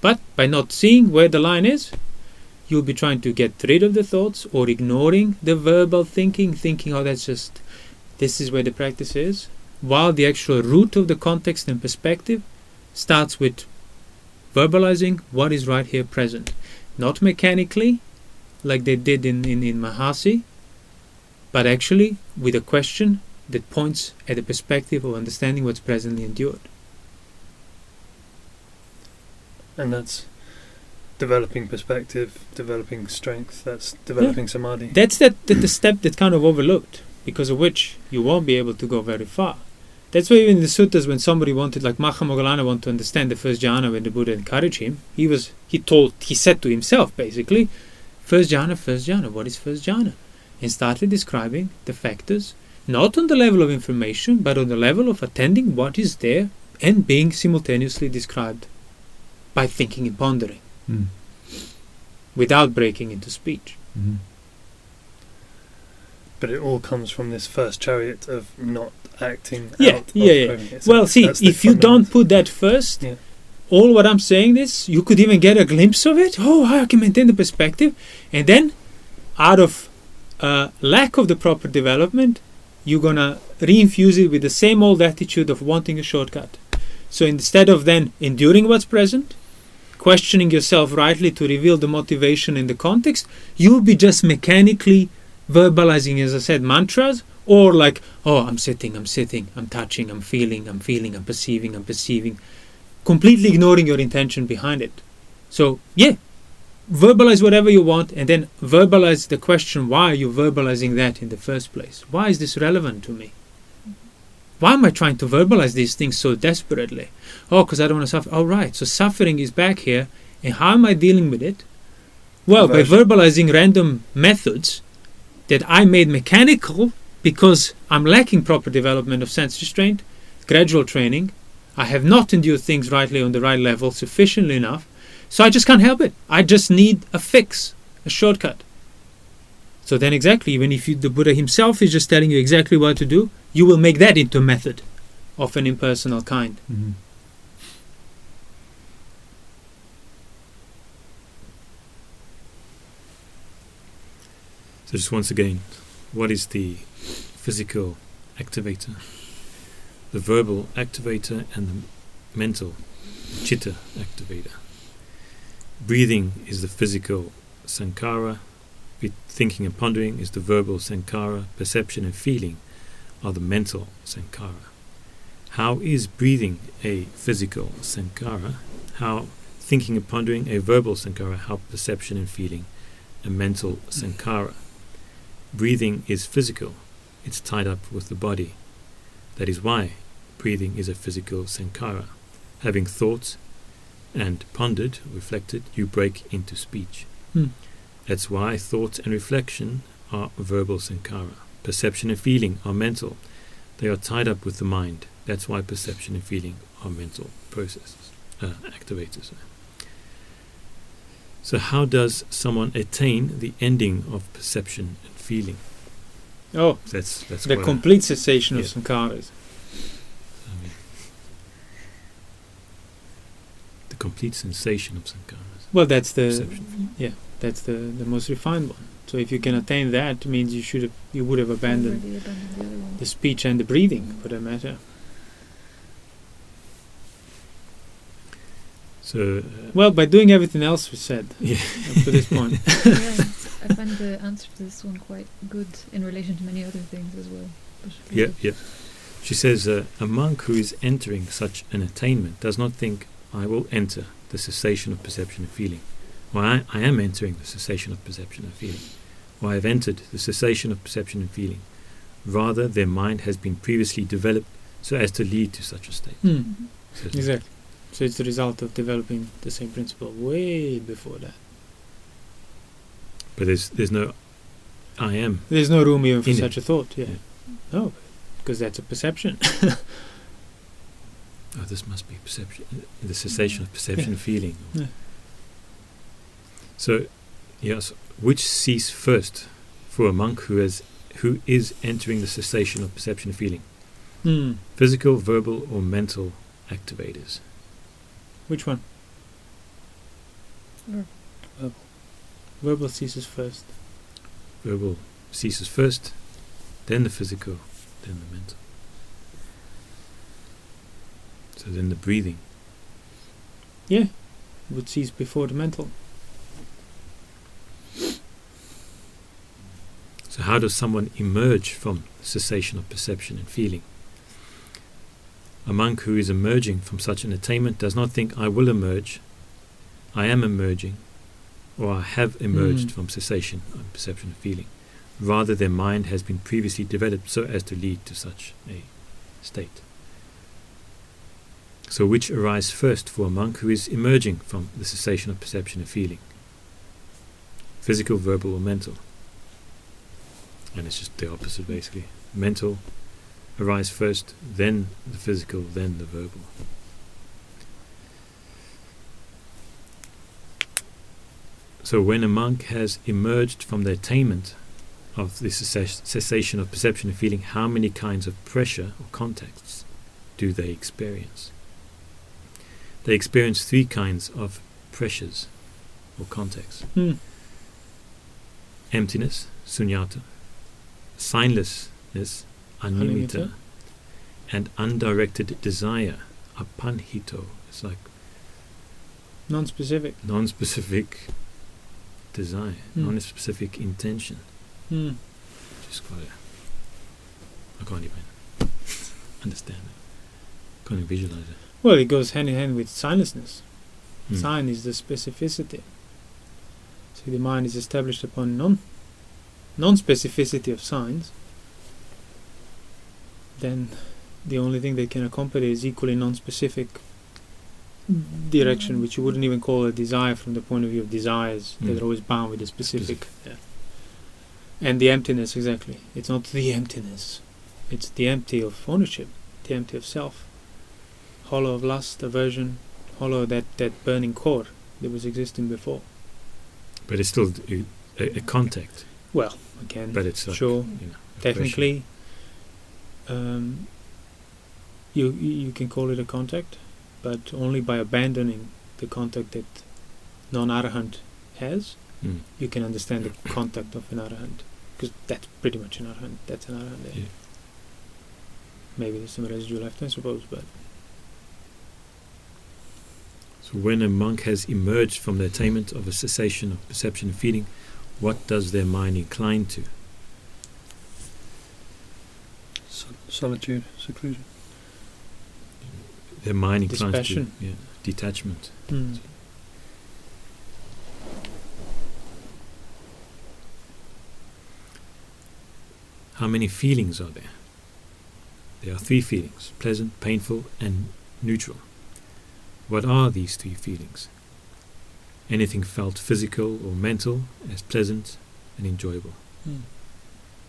But by not seeing where the line is, you'll be trying to get rid of the thoughts or ignoring the verbal thinking, oh, this is where the practice is, while the actual root of the context and perspective starts with verbalizing what is right here present. Not mechanically, like they did in Mahasi, but actually with a question that points at the perspective of understanding what's presently endured. And that's developing perspective, developing strength, that's developing samadhi. That's the step that's kind of overlooked, because of which you won't be able to go very far. That's why even in the suttas, when somebody wanted, like Mahamoggallana wanted to understand the first jhana, when the Buddha encouraged him, he said to himself basically, first jhana, what is first jhana? And started describing the factors, not on the level of information, but on the level of attending what is there and being simultaneously described by thinking and pondering, without breaking into speech. Mm-hmm. But it all comes from this first chariot of not acting out. Well, see, if you don't put that first, all what I'm saying is, you could even get a glimpse of it. Oh, I can maintain the perspective. And then, out of lack of the proper development, you're going to reinfuse it with the same old attitude of wanting a shortcut. So instead of then enduring what's present, questioning yourself rightly to reveal the motivation in the context, you'll be just mechanically verbalizing, as I said, mantras, or like, oh, I'm sitting, I'm touching, I'm feeling, I'm perceiving, completely ignoring your intention behind it. So, verbalize whatever you want, and then verbalize the question, why are you verbalizing that in the first place? Why is this relevant to me? Why am I trying to verbalize these things so desperately? Oh, because I don't want to suffer. Oh, right, so suffering is back here, and how am I dealing with it? Well, by verbalizing random methods that I made mechanical because I'm lacking proper development of sense restraint, gradual training. I have not endured things rightly on the right level sufficiently enough, so I just can't help it. I just need a fix, a shortcut. So then exactly, even if the Buddha himself is just telling you exactly what to do, you will make that into a method of an impersonal kind. Mm-hmm. So just once again, what is the physical activator, the verbal activator, and the mental chitta activator? Breathing is the physical sankhara, thinking and pondering is the verbal sankhara, perception and feeling are the mental sankhara. How is breathing a physical sankhara? How thinking and pondering a verbal sankhara? How perception and feeling a mental sankhara? Breathing is physical. It's tied up with the body. That is why breathing is a physical sankhara. Having thoughts and pondered, reflected, you break into speech. That's why thoughts and reflection are verbal sankhara. Perception and feeling are mental. They are tied up with the mind. That's why perception and feeling are mental processes, activators. So how does someone attain the ending of perception and feeling? Oh, that's the complete cessation of sankharas. The complete sensation of sankharas. Well, that's that's the most refined one. So if you can attain that, it means you would have abandoned the speech and the breathing, for that matter. So well, by doing everything else we said up to this point. I find the answer to this one quite good in relation to many other things as well. She says, a monk who is entering such an attainment does not think, I will enter the cessation of perception and feeling. Well, I am entering the cessation of perception and feeling. Or I have entered the cessation of perception and feeling. Rather, their mind has been previously developed so as to lead to such a state. Exactly. So it's the result of developing the same principle way before that. But there's no I am. There's no room even for In such it. a thought. Yeah. Yeah. No, because that's a perception. Oh, this must be perception. The cessation of perception and feeling. Yeah. So, yes, which cease first for a monk who is entering the cessation of perception and feeling? Physical, verbal, or mental activators? Which one? Verbal. Verbal ceases first. Verbal ceases first, then the physical, then the mental. So then the breathing. Yeah, would cease before the mental. So how does someone emerge from cessation of perception and feeling? A monk who is emerging from such an attainment does not think, I will emerge, I am emerging, or I have emerged from cessation of perception and feeling. Rather, their mind has been previously developed so as to lead to such a state. So which arise first for a monk who is emerging from the cessation of perception and feeling? Physical, verbal, or mental? And it's just the opposite, basically. Mental arise first, then the physical, then the verbal. So when a monk has emerged from the attainment of the cessation of perception and feeling, how many kinds of pressure or contacts do they experience? They experience 3 kinds of pressures or contacts. Emptiness, sunyata, signlessness, animita, and undirected desire, apanhito. It's like non-specific desire, non-specific intention. Just I can't even understand it. Can't even visualize it. Well, it goes hand in hand with signlessness. Sign is the specificity. So the mind is established upon non-specificity of signs. Then the only thing they can accompany is equally non-specific direction, which you wouldn't even call a desire from the point of view of desires. They're always bound with the specific. Yeah. And the emptiness, exactly. It's not the emptiness. It's the empty of ownership, the empty of self. Hollow of lust, aversion, hollow of that burning core that was existing before. But it's still a contact. Well, again, but it's like, sure. Technically, you can call it a contact, but only by abandoning the contact that non-arahant has, you can understand the contact of an arahant. Because that's pretty much an arahant. That's an arahant there. Yeah. Maybe there's some residue left, I suppose, but... So when a monk has emerged from the attainment of a cessation of perception and feeling, what does their mind incline to? Solitude, seclusion. Their mind inclines Dispassion. to detachment. How many feelings are there? There are 3 feelings: pleasant, painful, and neutral. What are these 3 feelings? Anything felt physical or mental as pleasant and enjoyable.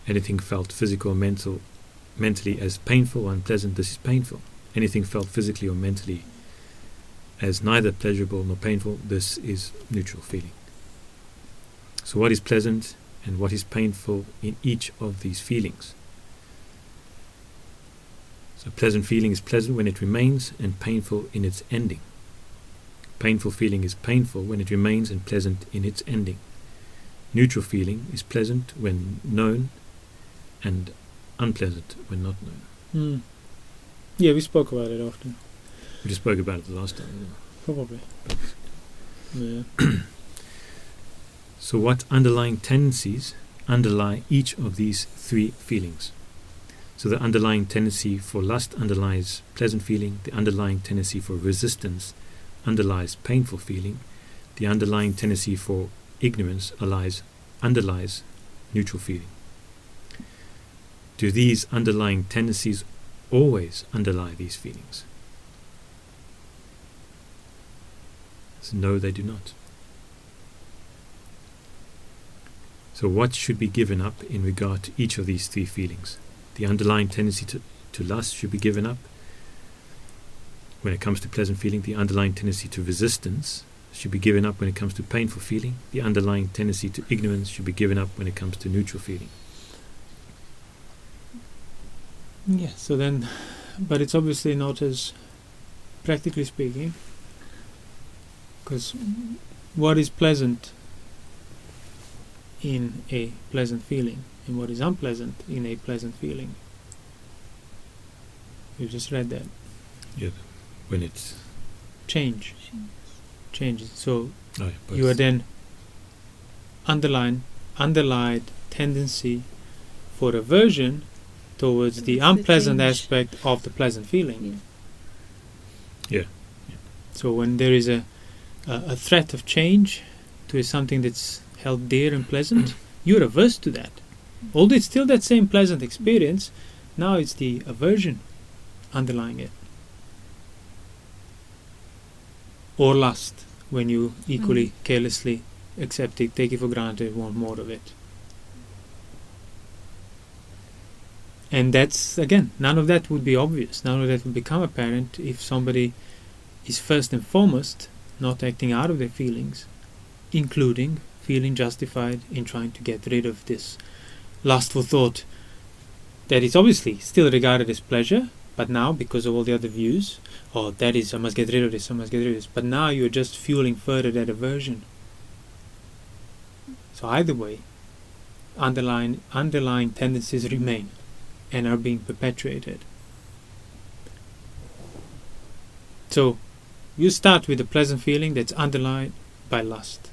Anything felt physical or mentally as painful or unpleasant, this is painful. Anything felt physically or mentally as neither pleasurable nor painful, this is neutral feeling. So what is pleasant and what is painful in each of these feelings? So pleasant feeling is pleasant when it remains and painful in its ending. Painful feeling is painful when it remains and pleasant in its ending. Neutral feeling is pleasant when known and unpleasant when not known. Yeah, we spoke about it often. We just spoke about it the last time. Probably. Yeah. So what underlying tendencies underlie each of these 3 feelings? So the underlying tendency for lust underlies pleasant feeling, the underlying tendency for resistance underlies painful feeling, the underlying tendency for ignorance underlies neutral feeling. Do these underlying tendencies always underlie these feelings? So no, they do not. So what should be given up in regard to each of these three feelings? The underlying tendency to lust should be given up. When it comes to pleasant feeling, the underlying tendency to resistance should be given up when it comes to painful feeling. The underlying tendency to ignorance should be given up when it comes to neutral feeling. Yeah, so then, but it's obviously not as, practically speaking, because what is pleasant in a pleasant feeling and what is unpleasant in a pleasant feeling? You just read that. Yeah, when it's changes. So both. you are then underlined tendency for aversion towards the unpleasant aspect of the pleasant feeling. Yeah. So when there is a threat of change to something that's held dear and pleasant, you're averse to that. Although it's still that same pleasant experience, now it's the aversion underlying it. Or lust, when you equally carelessly accept it, take it for granted, want more of it. And that's, again, none of that would be obvious, none of that would become apparent if somebody is first and foremost not acting out of their feelings, including feeling justified in trying to get rid of this lustful thought that is obviously still regarded as pleasure, but now because of all the other views, that is, I must get rid of this, but now you're just fueling further that aversion. So either way, underlying tendencies remain and are being perpetuated. So you start with a pleasant feeling that's underlined by lust.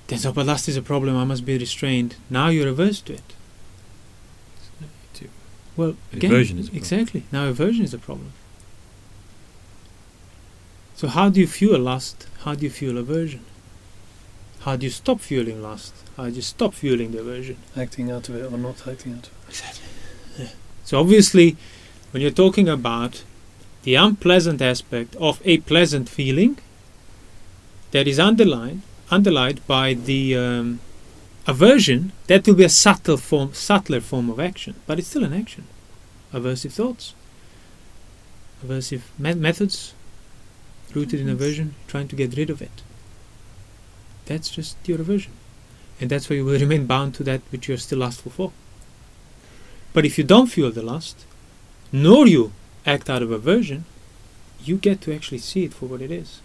Then, so, but lust is a problem, I must be restrained. Now you're averse to it. Well, again, aversion is a problem. Exactly. Now aversion is a problem. So how do you fuel lust? How do you fuel aversion? How do you stop fueling lust? How do you stop fueling the aversion? Acting out of it or not acting out of it. Exactly. Yeah. So obviously, when you're talking about the unpleasant aspect of a pleasant feeling, that is underlined by the aversion, that will be a subtler form of action, but it's still an action. Aversive thoughts, aversive methods, rooted in aversion, trying to get rid of it. That's just your aversion, and that's why you will remain bound to that which you're still lustful for. But if you don't fuel the lust, nor you act out of aversion, you get to actually see it for what it is.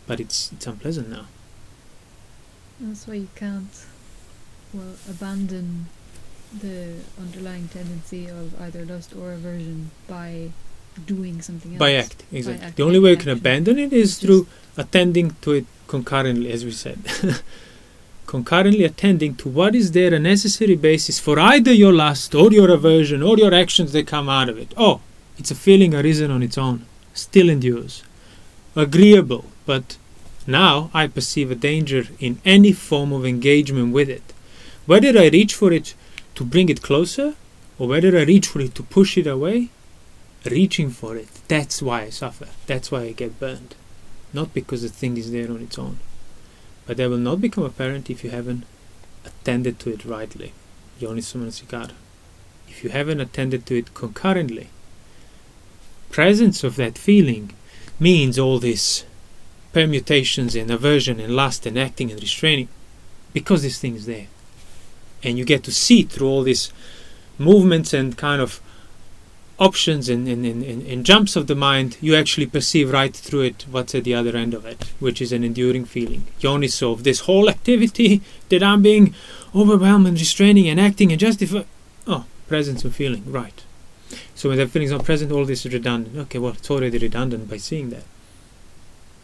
But it's unpleasant now. That's why you can't, abandon the underlying tendency of either lust or aversion by doing something else. By act, exactly. The only way you can abandon it is through attending to it concurrently, as we said. Concurrently attending to what is there a necessary basis for either your lust or your aversion or your actions that come out of it. Oh, it's a feeling arisen on its own, still endures. Agreeable, but now I perceive a danger in any form of engagement with it. Whether I reach for it to bring it closer, or whether I reach for it to push it away, reaching for it, that's why I suffer. That's why I get burned. Not because the thing is there on its own. But that will not become apparent if you haven't attended to it rightly. Yonisamanasikara. If you haven't attended to it concurrently, presence of that feeling means all these permutations and aversion and lust and acting and restraining, because this thing is there. And you get to see through all these movements and kind of options and jumps of the mind, you actually perceive right through it what's at the other end of it, which is an enduring feeling. Yoniso, of this whole activity that I'm being overwhelmed and restraining and acting and justifying. Oh, presence of feeling, right. So when that feeling is not present, all this is redundant. Okay, well, it's already redundant by seeing that.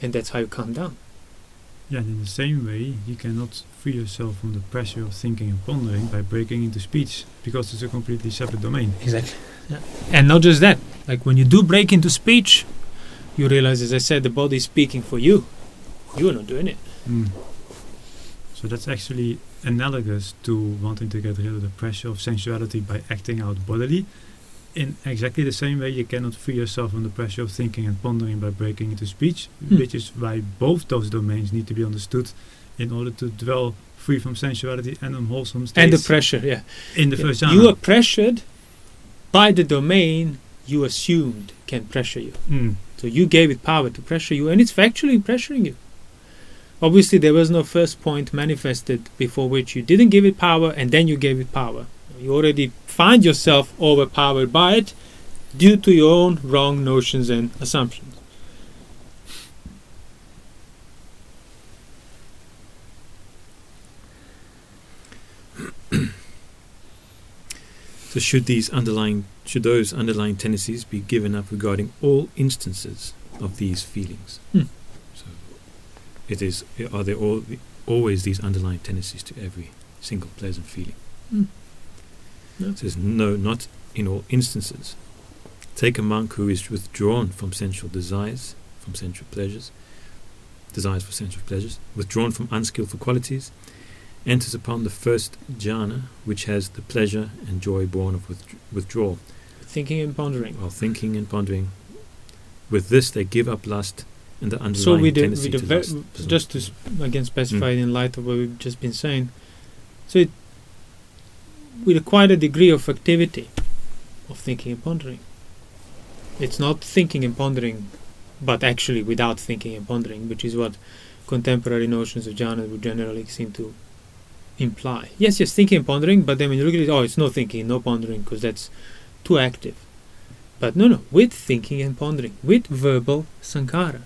And that's how you calm down. Yeah, and in the same way, you cannot free yourself from the pressure of thinking and pondering by breaking into speech, because it's a completely separate domain. Exactly. Yeah. And not just that, like when you do break into speech, you realize, as I said, the body is speaking for you. You are not doing it. So that's actually analogous to wanting to get rid of the pressure of sensuality by acting out bodily. in exactly the same way, you cannot free yourself from the pressure of thinking and pondering by breaking into speech, which is why both those domains need to be understood in order to dwell free from sensuality and unwholesome states. And the pressure, in the first jhana. You are pressured by the domain you assumed can pressure you. So you gave it power to pressure you, and it's factually pressuring you. Obviously, there was no first point manifested before which you didn't give it power, and then you gave it power. You already find yourself overpowered by it due to your own wrong notions and assumptions. So should those underlying tendencies be given up regarding all instances of these feelings? So are there always these underlying tendencies to every single pleasant feeling? No. It says no, not in all instances. Take a monk who is withdrawn from sensual desires, from sensual pleasures, withdrawn from unskillful qualities, enters upon the first jhana, which has the pleasure and joy born of withdrawal. Thinking and pondering. While thinking and pondering, with this they give up lust and the underlying tendency to lust. Just to again specify it in light of what we've just been saying, so with quite a degree of activity of thinking and pondering. It's not thinking and pondering, but actually without thinking and pondering, which is what contemporary notions of jhana would generally seem to imply. Yes, thinking and pondering, but then when you look at it, it's no thinking, no pondering, because that's too active. But no, with thinking and pondering, with verbal sankhara,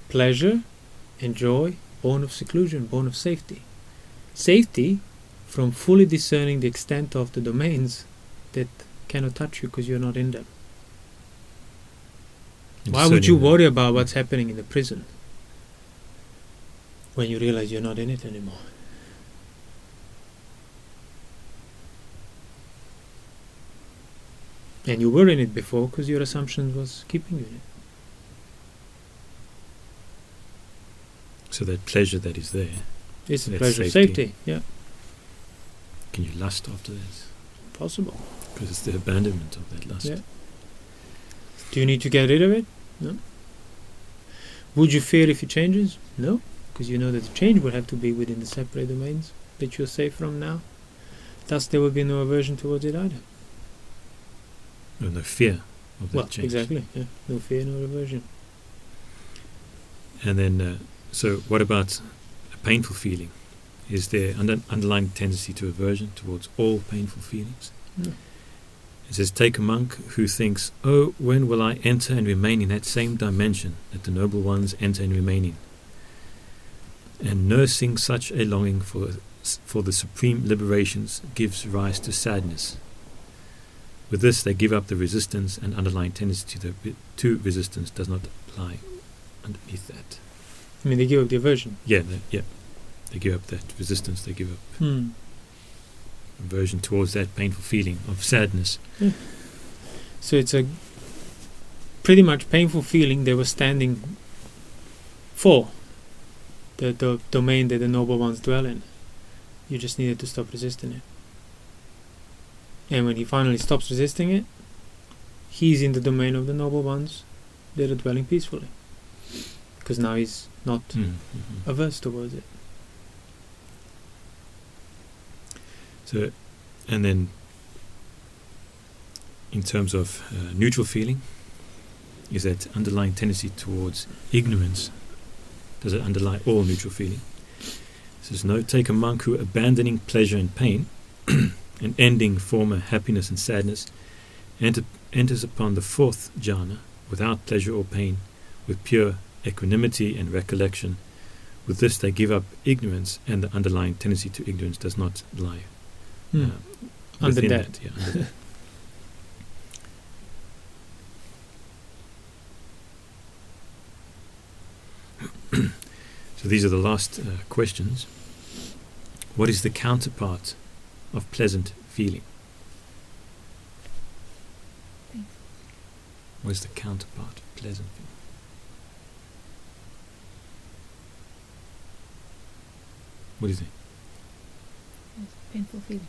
pleasure and joy, born of seclusion, born of safety. Safety from fully discerning the extent of the domains that cannot touch you because you're not in them. Why would you worry about what's happening in the prison when you realize you're not in it anymore? And you were in it before because your assumption was keeping you in it. So that pleasure that is there, it's a pleasure of safety. Yeah. Can you lust after that? Possible. Because it's the abandonment of that lust. Yeah. Do you need to get rid of it? No. Would you fear if it changes? No. Because you know that the change would have to be within the separate domains that you're safe from now. Thus there will be no aversion towards it either. No fear of that change. Exactly. Yeah. No fear, no aversion. And then, so what about a painful feeling? Is there underlying tendency to aversion towards all painful feelings? No. It says, take a monk who thinks, oh, when will I enter and remain in that same dimension that the noble ones enter and remain in? And nursing such a longing for the supreme liberations gives rise to sadness. With this, they give up the resistance, and underlying tendency to resistance does not lie underneath that. I mean, they give up the aversion. Yeah. They give up that resistance. They give up aversion towards that painful feeling of sadness. Yeah. So it's a pretty much painful feeling they were standing for, the domain that the noble ones dwell in. You just needed to stop resisting it. And when he finally stops resisting it, he's in the domain of the noble ones that are dwelling peacefully. Because now he's not averse towards it. So, and then in terms of neutral feeling, is that underlying tendency towards ignorance? Does it underlie all neutral feeling? It says, no, take a monk who, abandoning pleasure and pain, and ending former happiness and sadness, enters upon the fourth jhana without pleasure or pain, with pure equanimity and recollection. With this they give up ignorance, and the underlying tendency to ignorance does not lie under within that. Under that. So these are the last questions. What is the counterpart of pleasant feeling? What is the counterpart of pleasant feeling? What is it? Painful feeling.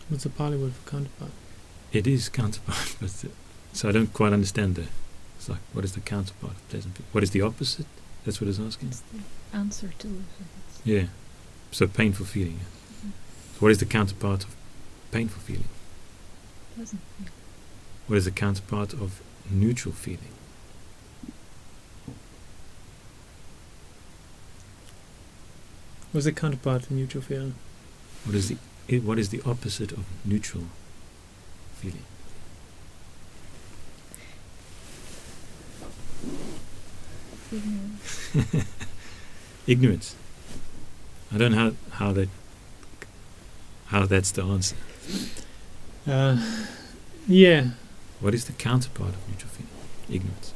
What's the Pali word for counterpart? It is counterpart, but so I don't quite understand it's like, what is the counterpart of pleasant feeling? What is the opposite? That's what it's asking? It's the answer to it. Yeah. So painful feeling. Mhm. So what is the counterpart of painful feeling? Pleasant feeling. What is the counterpart of neutral feeling? What's the counterpart of neutral feeling? What is the opposite of neutral feeling? Ignorance. Ignorance. I don't know how that's the answer. Yeah. What is the counterpart of neutral feeling? Ignorance.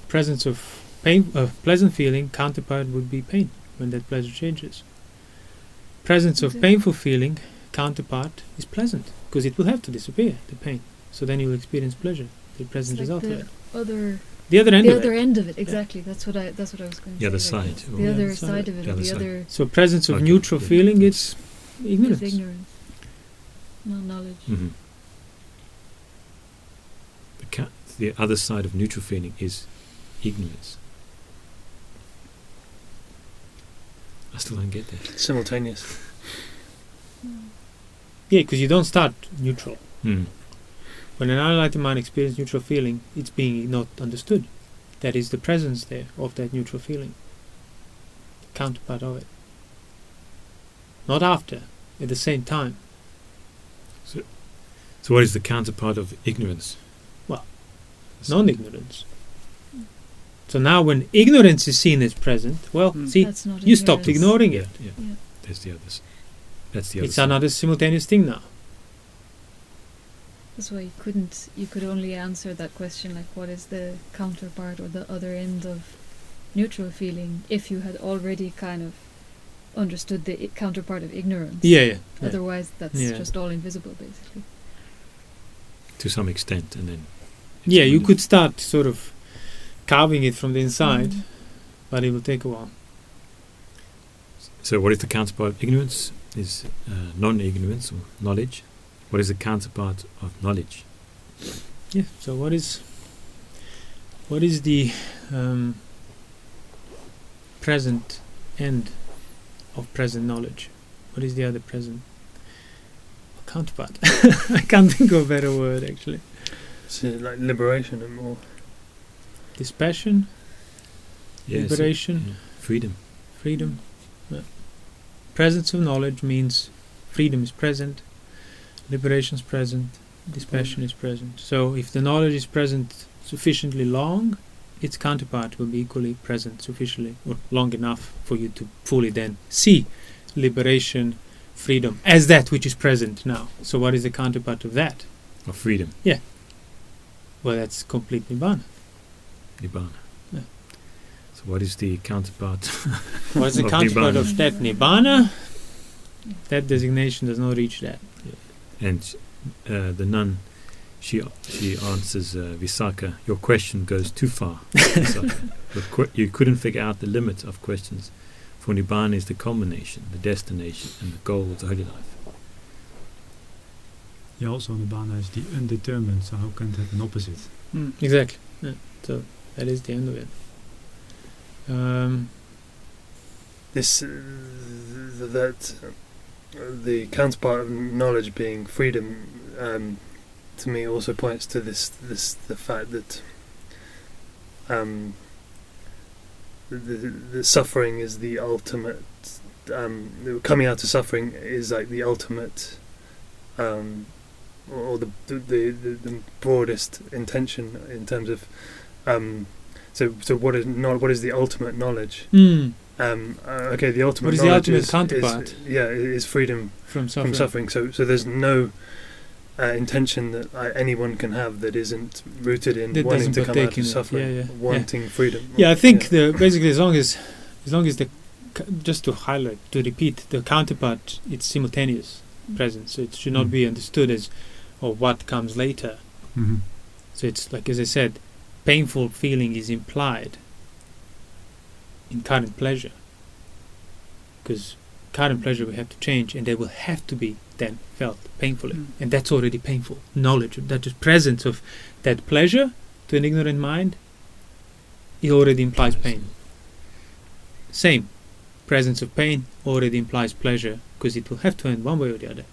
Presence of pain, pleasant feeling, counterpart would be pain when that pleasure changes. Presence of Okay. painful feeling, counterpart is pleasant because it will have to disappear, the pain. So then you'll experience pleasure, the present It's like result of it. other The other end the of other it. end of it, exactly. That's what I was going to say. The other like side, it's or- The Yeah, other the side side of it, the or other the side. other So presence of Okay, neutral yeah. feeling, it's ignorance. is ignorance, not knowledge. Mhm. The other side of neutral feeling is ignorance. I still don't get that. Simultaneous. Yeah, because you don't start neutral. Mm. When an unenlightened mind experiences neutral feeling, it's being not understood. That is the presence there of that neutral feeling. Counterpart of it. Not after, at the same time. So what is the counterpart of ignorance? Well, Non-ignorance. So now when ignorance is seen as present, well, Mm. see, That's not you stopped ignorance. ignoring Yeah, it. yeah. Yeah. That's the others. That's the other It's side. another simultaneous thing now. That's why you could only answer that question like what is the counterpart or the other end of neutral feeling if you had already kind of understood the counterpart of ignorance. Yeah. Otherwise that's Yeah. just all invisible basically. To some extent, and then. Yeah, you could start sort of carving it from the inside, Mm. but it will take a while. So what is the counterpart of ignorance? Is non-ignorance or knowledge. What is the counterpart of knowledge? Yeah. So what is the present end of present knowledge? What is the other present counterpart? I can't think of a better word actually. So like liberation and more. Dispassion, Yes, liberation, yeah. Freedom. freedom. Yeah. Presence of knowledge means freedom is present, liberation is present, dispassion is present. So if the knowledge is present sufficiently long, its counterpart will be equally present sufficiently or long enough for you to fully then see liberation, freedom as that which is present now. So what is the counterpart of that? Of freedom. Well, that's complete Nibbana. Nibbana. Yeah. So what is the counterpart? What's the Of counterpart Nibbana. of that Nibbana? That designation does not reach that. And the nun, she answers Visakha, your question goes too far. Visakha. You couldn't figure out the limit of questions, for Nibbana is the culmination, the destination, and the goal of the holy life. Yeah, also Nibbana is the undetermined, so how can it have an opposite? Exactly. Yeah. So that is the end of it. This the counterpart of knowledge being freedom, to me also points to the fact that the suffering is the ultimate. Coming out of suffering is like the ultimate, or the broadest intention in terms of. So what is the ultimate knowledge? Okay, the ultimate What is the knowledge ultimate counterpart? is freedom From suffering. from suffering. So there's no intention that anyone can have that isn't rooted in That wanting doesn't to come partake out in of it. suffering, Yeah. wanting freedom. Yeah, I think basically as long as the just to highlight, to repeat, the counterpart, it's simultaneous presence. So it should not be understood as what comes later. Mm-hmm. So it's like, as I said, painful feeling is implied in current pleasure, because current pleasure will have to change, and there will have to be then felt painfully. And that's already painful. Knowledge, that is presence of that pleasure to an ignorant mind, it already implies pain. Same. Presence of pain already implies pleasure, because it will have to end one way or the other.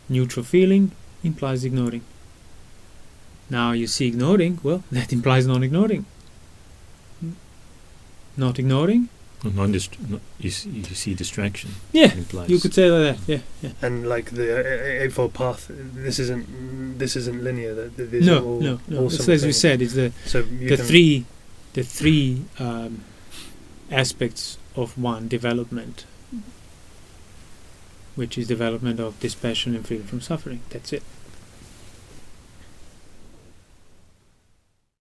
Neutral feeling implies ignoring. Now you see ignoring, well, that implies non-ignoring. Not ignoring? You see distraction. Yeah, implies. you could say that. Yeah. And like the Eightfold Path, this isn't linear. That No. It's, as we said, it's the three aspects of one development, which is development of dispassion and freedom from suffering. That's it.